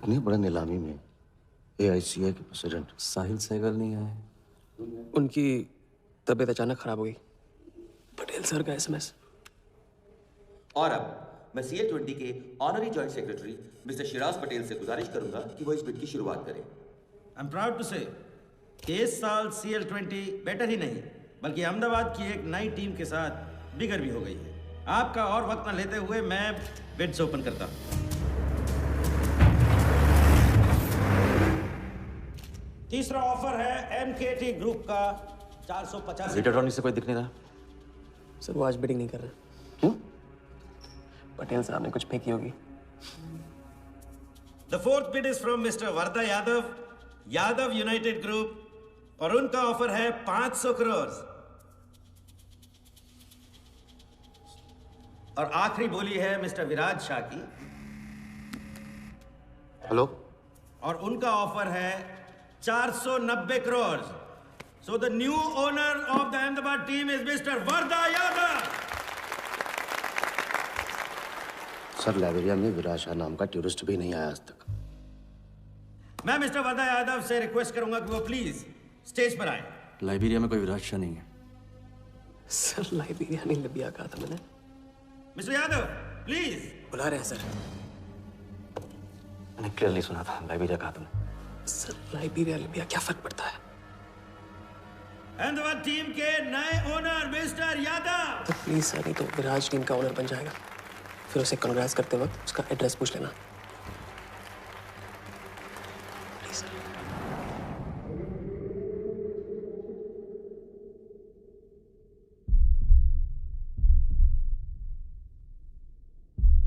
इतनी बड़ी नीलामी में AICA के प्रेसिडेंट साहिल सहगल नहीं आए। उनकी तबीयत अचानक खराब हो गई। पटेल सर का SMS। और अब मैं CL20 के honorary joint secretary mister Shiraj Patel से गुजारिश करूंगा कि वो इस बिड की शुरुआत करें। आई एम प्राउड टू से कि इस साल CL20 बेटर ही नहीं बल्कि अहमदाबाद की एक नई टीम के साथ बिगर भी हो गई है। आपका और वक्त न लेते हुए मैं बिड्स ओपन करता हूं। तीसरा ऑफर है MKT ग्रुप का 450। रीड अटॉर्नी से कोई दिख नहीं रहा। सर वो आज बिडिंग नहीं कर रहे। क्यों? पटेल साहब ने कुछ फेंकी होगी। The fourth bid is from mister Vardha Yadav, Yadav United group, और उनका ऑफर है 500 करोड़। और आखिरी बोली है मिस्टर विराज शाह की। हेलो। और उनका ऑफर है 490 crore. So the new owner of the Ahmedabad team is mister Vardha Yadav. Sir Liberia में विराज शाह नाम का टूरिस्ट भी नहीं आया आज तक। मैं मिस्टर वर्धा यादव से रिक्वेस्ट करूंगा कि वो प्लीज स्टेज पर आए। लाइब्रेरिया में कोई विराज शाह नहीं है। सर लाइब्रेरिया नहीं लिबिया कहा था मैंने। Mister Yadav please. बुला रहे हैं सर। मैंने क्लियरली सुना था लाइब्रेरिया कहा तुमने। सर लाइब्रेरिया लिबिया क्या फर्क पड़ता है? अहमदाबाद टीम के नए ओनर मिस्टर यादव। तो प्लीज सर, नहीं तो विराज टीम का ओनर बन जाएगा। फिर उसे कांग्रेस करते वक्त उसका एड्रेस पूछ लेना। Please sir.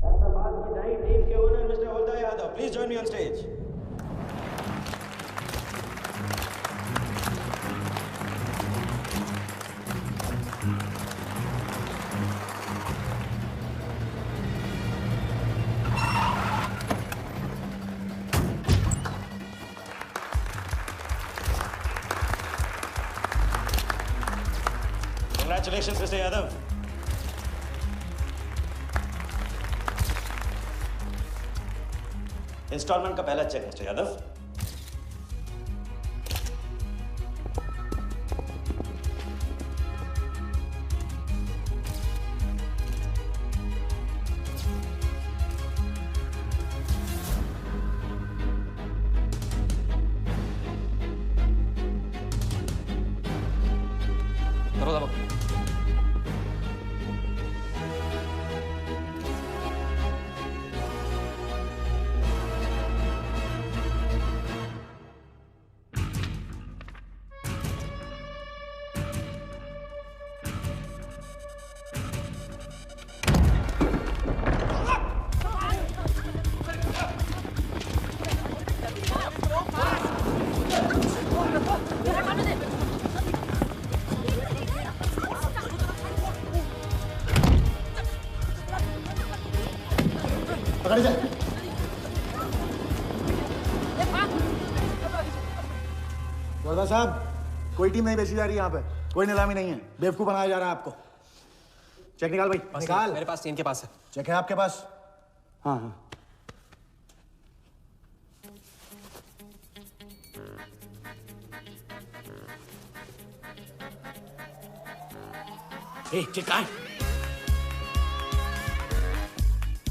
अहमदाबाद की नई टीम के owner mister Vardha Yadav, please join me on stage. Congratulations, Mr. Yadav. Instalment का पहला चेक मिस्टर यादव। पकड़ जा। वर्धा साहब, कोई टीम नहीं बेची जा रही यहाँ पे, कोई नीलामी नहीं है, बेवकूफ बनाया जा रहा है आपको। चेक निकाल भाई, निकाल। मेरे पास इनके पास है। चेक है आपके पास? हाँ हाँ। चेक कहाँ है?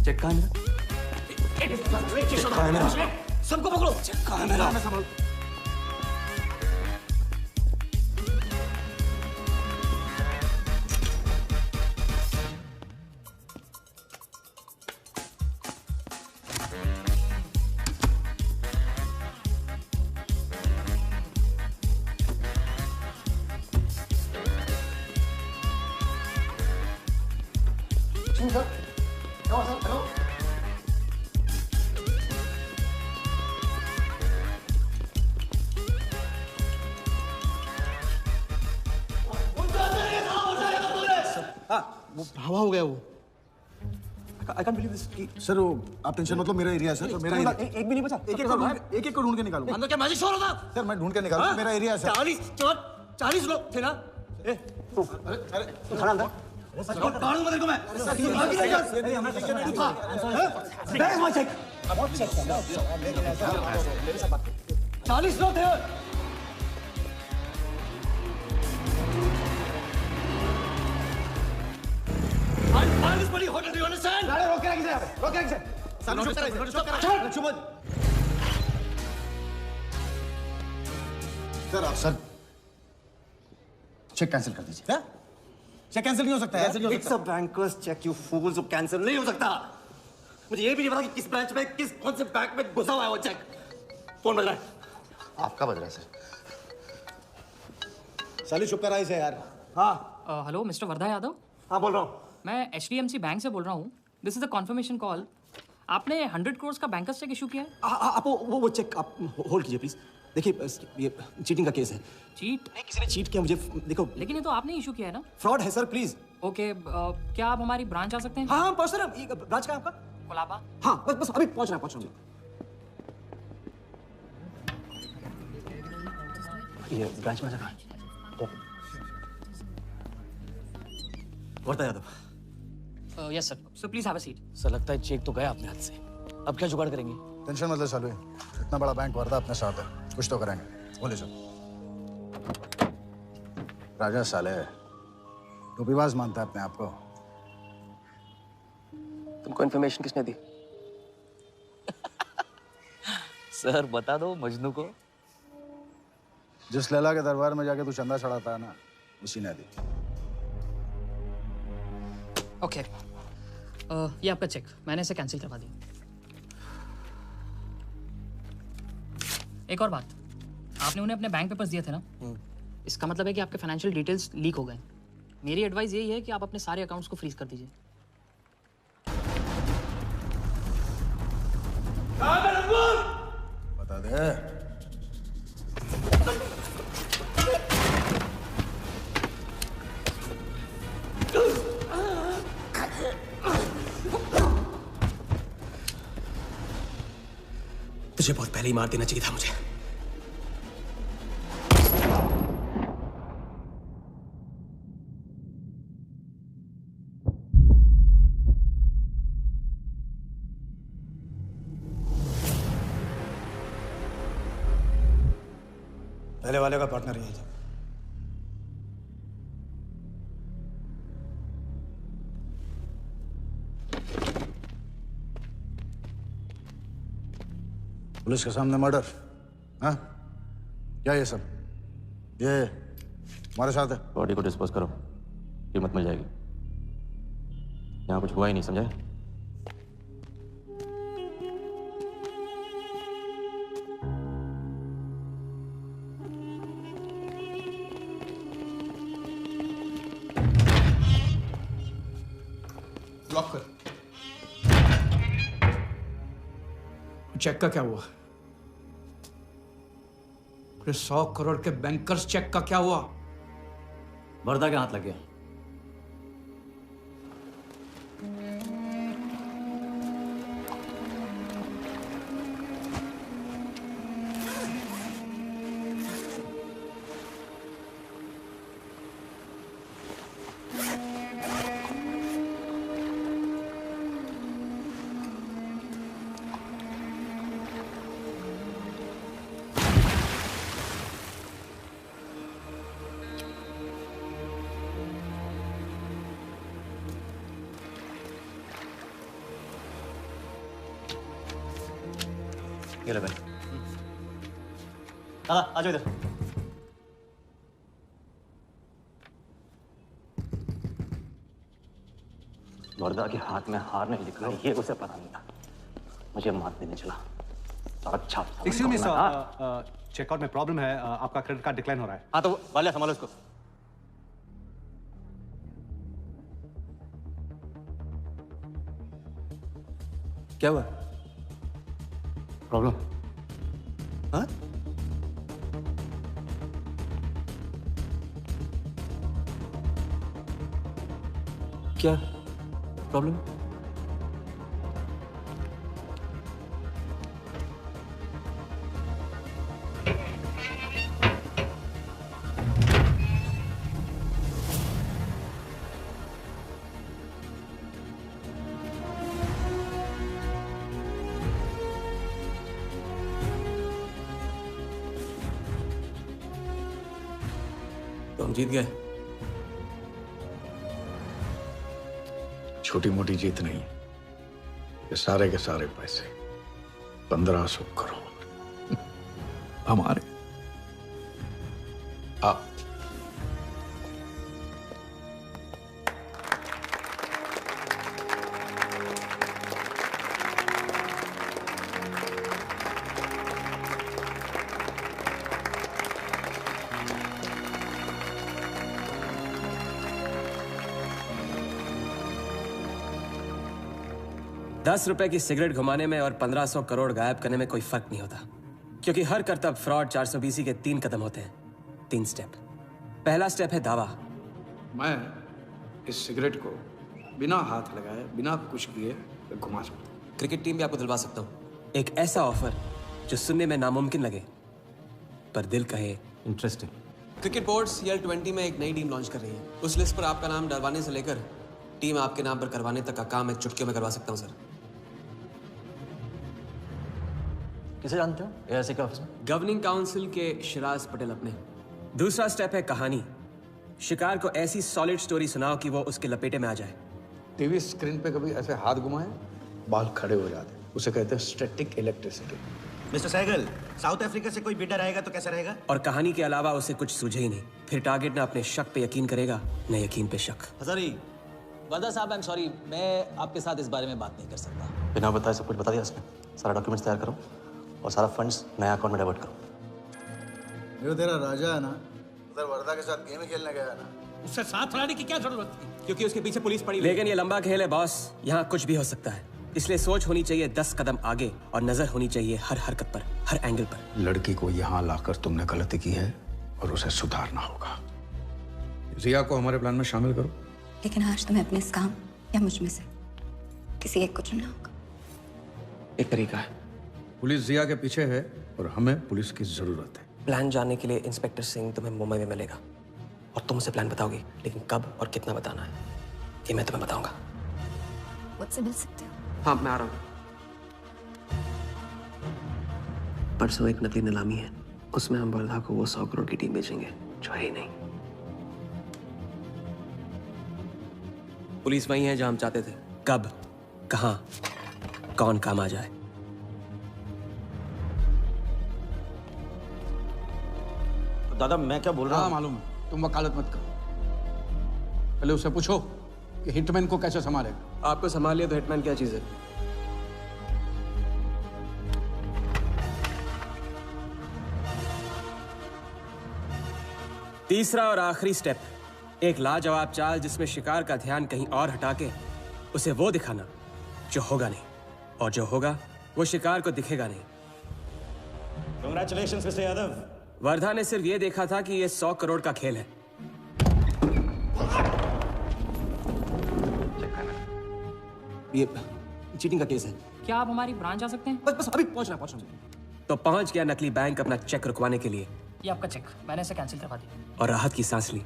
चेक कहाँ है मेरा? चेक कहाँ है मेरा? सबको पकड़ो। चेक कहाँ है मेरा? हवा हो गया वो। I can't believe this. Sir वो आप टेंशन मतलब मेरा एरिया है सर, तो मेरा एरिया। एक भी नहीं बचा। एक को ढूंढ के निकालूंगा। अंदर क्या मैजिक शो हो रहा था? सर मैं ढूंढ के निकालूंगा, मेरा एरिया है सर। 40 लोग थे ना? अरे खड़ा अंदर। 40 लोग थे। सर चेक कैंसिल कर दीजिए। क्या? चेक कैंसिल नहीं हो सकता है? It's a banker's cheque, you fools, cancel नहीं हो सकता। मुझे ये भी नहीं पता कि किस ब्रांच में, कौन से बैंक में घुसा हुआ है वो चेक। फोन बज रहा है। आपका बज रहा है सर। साली चुप कर आई से यार। हाँ हेलो मिस्टर वर्धा यादव। हाँ बोल रहा हूँ। मैं HDMC बैंक से बोल रहा हूँ। This is a confirmation call. आपने 100 करोड़ का बैंकर्स चेक इशू किया है? आप वो चेक आप होल्ड कीजिए प्लीज। देखिए ये चीटिंग का केस है। चीट? नहीं, किसी ने चीट किया मुझे। देखो लेकिन ये तो आपने इशू किया है ना? फ्रॉड है सर, प्लीज। ओके क्या आप हमारी ब्रांच आ सकते हैं? हाँ पहुँच रहे हैं। ब्रांच का आपका कोलाबा। हाँ बस अभी पहुँच रहा हूँ। ये ब्रांच में जगह Wardha Yadav. Yes sir. So please have a seat. Sir लगता है चेक तो गया अपने हाथ से। अब क्या जुगाड़ करेंगे? टेंशन मत ले सालू, इतना बड़ा बैंक वर्धा अपने साथ है, कुछ तो करेंगे। बोले सर। राजा साले टोपीबाज मानता है अपने आप को। तुमको इन्फॉर्मेशन किसने दी? सर बता दो मजनू को। जिस लैला के दरबार में जाके तू चंदा चढ़ाता है ना, उसी ने दी। ओके ये आपका चेक, मैंने इसे कैंसिल करवा दिया। एक और बात, आपने उन्हें अपने बैंक पेपर्स दिए थे ना, इसका मतलब है कि आपके फाइनेंशियल डिटेल्स लीक हो गए। मेरी एडवाइस यही है कि आप अपने सारे अकाउंट्स को फ्रीज कर दीजिए। बता दे। तुझे बहुत पहले ही मार देना चाहिए था मुझे। पहले वाले का पार्टनर यही था। पुलिस के सामने मर्डर? हाँ क्या ये सब? ये हमारे साथ है। बॉडी को डिस्पोज करो, कीमत मिल जाएगी। यहाँ कुछ हुआ ही नहीं, समझे? लॉक कर। चेक का क्या हुआ? 100 करोड़ के बैंकर्स चेक का क्या हुआ? वर्धा के हाथ लग गया। ये ले भाई। दादा आ जाओ इधर। वर्धा के हाथ में हार नहीं लिखा, ये उसे पता नहीं था। मुझे मार देने चला। अच्छा एक्सक्यूज मी सर, चेकआउट में प्रॉब्लम है, आपका क्रेडिट कार्ड डिक्लाइन हो रहा है। हाँ तो वाले संभालो इसको। क्या हुआ? प्रॉब्लम? हाँ? क्या प्रॉब्लम? तो हम जीत गए। छोटी मोटी जीत नहीं, ये सारे के सारे पैसे 1500 करोड़ हमारे। आप ₹10 की सिगरेट घुमाने में और 1500 करोड़ गायब करने में कोई फर्क नहीं होता, क्योंकि हर करतब फ्रॉड 420 के 3 कदम होते हैं, 3 स्टेप। पहला स्टेप है दावा। मैं इस सिगरेट को बिना हाथ लगाए, बिना कुछ किए घुमा सकता हूँ। क्रिकेट टीम भी आपको दिलवा सकता हूँ। एक ऐसा ऑफर जो सुनने में नामुमकिन लगे पर दिल कहे इंटरेस्टिंग। क्रिकेट बोर्ड CL20 में एक नई टीम लॉन्च कर रही है। उस लिस्ट पर आपका नाम डलवाने से लेकर टीम आपके नाम पर करवाने तक का काम मैं चुटकियों में करवा सकता हूँ सर। किसे जानते हो AIC के ऑफिस में? गवर्निंग काउंसिल के शिराज पटेल अपने। दूसरा स्टेप है कहानी। शिकार को ऐसी सॉलिड स्टोरी सुनाओ कि वो उसके लपेटे में आ जाए। टीवी स्क्रीन पे कभी ऐसे हाथ घुमाए, बाल खड़े हो जाते, उसे कहते हैं static electricity. Mister Sehgal, South Africa से कोई बिडर आएगा तो कैसा रहेगा? और कहानी के अलावा उसे कुछ सूझे ही नहीं, फिर टारगेट न अपने शक पे यकीन करेगा न यकीन पे शक। हजारी, वर्दा साहब, आई एम सॉरी, मैं आपके साथ इस बारे में बात नहीं कर सकता। बिना बताए सब कुछ बता दिया उसने। सारा डॉक्यूमेंट्स तैयार करो और सारा फंड्स नया अकाउंट में डाइवर्ट करो। जो तेरा राजा है ना, उधर वर्दा के साथ गेम खेलने गया है ना, उससे साथ रहने की क्या जरूरत थी? क्योंकि उसके पीछे पुलिस पड़ी। लेकिन ये लंबा खेल है बॉस, यहाँ कुछ भी हो सकता है। इसलिए सोच होनी चाहिए 10 कदम आगे और नजर होनी चाहिए हर हरकत पर, हर एंगल पर। लड़की को यहाँ लाकर तुमने गलती की है और उसे सुधारना होगा। जिया को हमारे प्लान में शामिल करो। लेकिन आज तुम्हें अपने इस काम या मुझ में से किसी एक को चुनना होगा। एक तरीका है। पुलिस जिया के पीछे है और हमें पुलिस की जरूरत है। प्लान जानने के लिए इंस्पेक्टर सिंह तुम्हें मुंबई में मिलेगा और तुम उसे प्लान बताओगे, लेकिन कब और कितना बताना है ये मैं तुम्हें बताऊंगा। मुझसे मिल सकते हो? हाँ, मैं आ रहा हूँ। परसों एक नकली नीलामी है, उसमें हम वर्धा को वो 100 करोड़ की टीम बेचेंगे जो है ही नहीं। पुलिस वही है जहां हम चाहते थे। कब, कहां, कौन काम आ जाए। दादा मैं क्या बोल रहा हूँ? मालूम है, तुम वकालत मत करो। पहले उससे पूछो कि हिटमैन को कैसे संभालेगा। आपको संभाल लिया तो हिटमैन क्या चीज है? तीसरा और आखिरी स्टेप, एक लाजवाब चाल जिसमें शिकार का ध्यान कहीं और हटा के उसे वो दिखाना जो होगा नहीं, और जो होगा वो शिकार को दिखेगा नहीं। Congratulations mister Yadav. वर्धा ने सिर्फ ये देखा था कि ये 100 करोड़ का खेल है। ये चीटिंग का केस है। क्या आप हमारी ब्रांच आ सकते हैं? बस अभी पहुंच रहा। तो पहुंच गया नकली बैंक अपना चेक रुकवाने के लिए। ये आपका चेक, मैंने इसे कैंसिल करवा दिया। और राहत की सांस ली।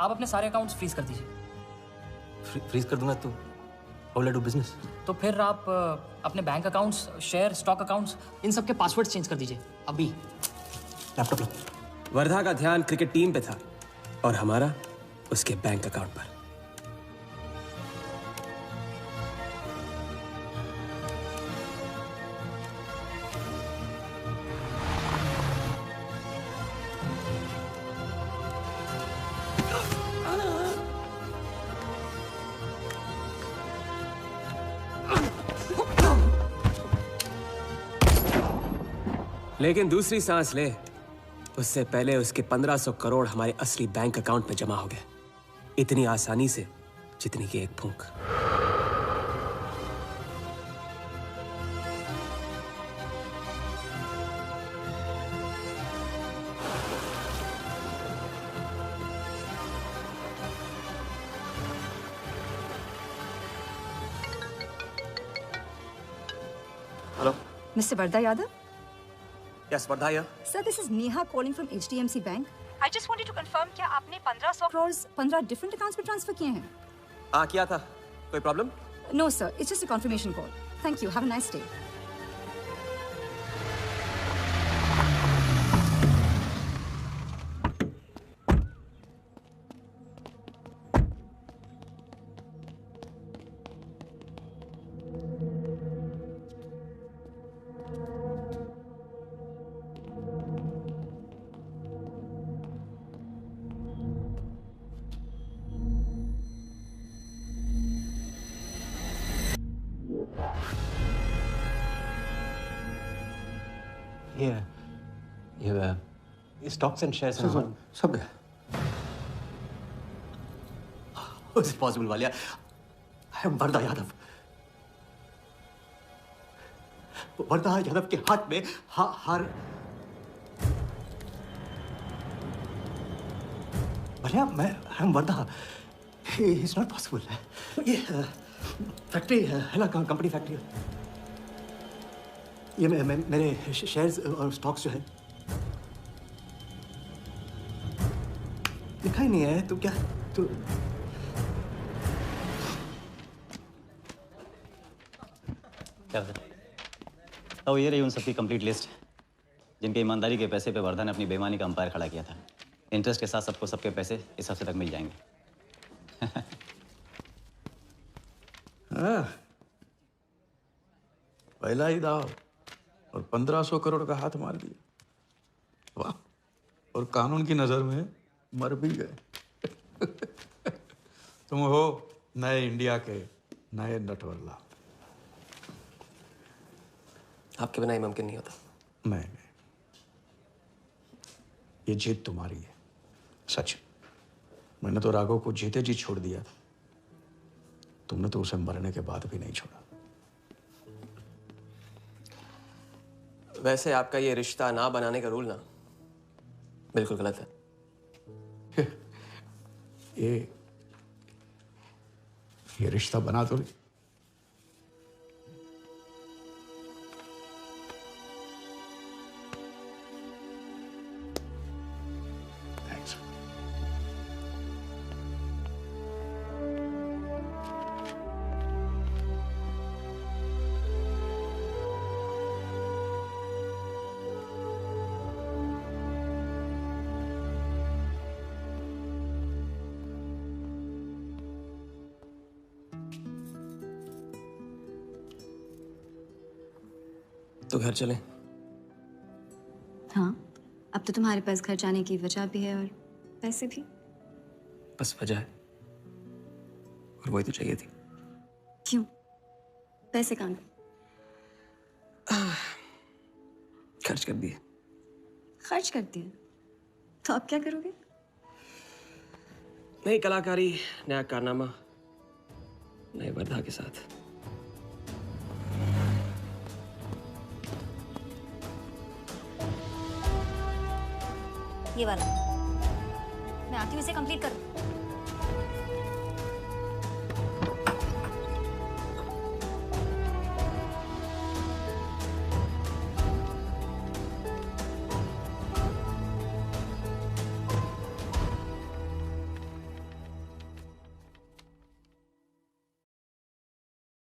आप अपने सारे अकाउंट्स फ्रीज कर दीजिए। फ्रीज कर दूंगा तो how will I do business? तो फिर आप अपने bank accounts, share, stock accounts, इन सब के पासवर्ड चेंज कर दीजिए अभी। लैपटॉप लो। वर्धा का ध्यान क्रिकेट टीम पे था और हमारा उसके बैंक अकाउंट पर। लेकिन दूसरी सांस ले उससे पहले उसके 1500 करोड़ हमारे असली बैंक अकाउंट में जमा हो गए, इतनी आसानी से जितनी कि एक फूंक। Hello, mister Warda Yadav? Yes, Vardha here. Sir, this is Neha calling from HDMC Bank. I just wanted to confirm क्या आपने 1500 करोड़ 15 different accounts में ट्रांसफर किए हैं? हाँ, किया था। कोई problem? No sir, it's just a confirmation call. Thank you. Have a nice day. ये स्टॉक्स एंड शेयर्स सब गया। How is it possible, Walia? I am Wardha Yadav. Wardha Yadav के हाथ में हार। Walia, I am Wardha. It's not possible। ये फैक्ट्री है ना, कंपनी फैक्ट्री। ये मेरे शेयर्स और स्टॉक्स जो है लिखा ही नहीं है। तू क्या तू अब ये रही उन सबकी कंप्लीट लिस्ट जिनके ईमानदारी के पैसे पे वर्धा ने अपनी बेईमानी का अंपायर खड़ा किया था। इंटरेस्ट के साथ सबको सबके पैसे इस हफ्ते तक मिल जाएंगे। हाँ, पहला ही दाव और 1500 करोड़ का हाथ मार दिया। वाह, और कानून की नजर में मर भी गए। तुम हो नए इंडिया के नए नटवरला। आपके बिना ही मुमकिन नहीं होता। नहीं, ये जीत तुम्हारी है। सच, मैंने तो राघव को जीते जी छोड़ दिया था। तुमने तो उसे मरने के बाद भी नहीं छोड़ा। वैसे आपका ये रिश्ता ना बनाने का रूल ना बिल्कुल गलत है। ये रिश्ता बना तो नहीं। तो घर चले। हाँ, अब तो तुम्हारे पास घर जाने की वजह भी है और पैसे भी। बस वजह है और वही तो चाहिए थी। क्यों? पैसे कहाँ गए? खर्च कर दिए। खर्च कर दिए? तो अब क्या करोगे? नई कलाकारी, नया कारनामा, नए वर्धा के साथ। ये वाला मैं आती हूँ, इसे कंप्लीट करूँ।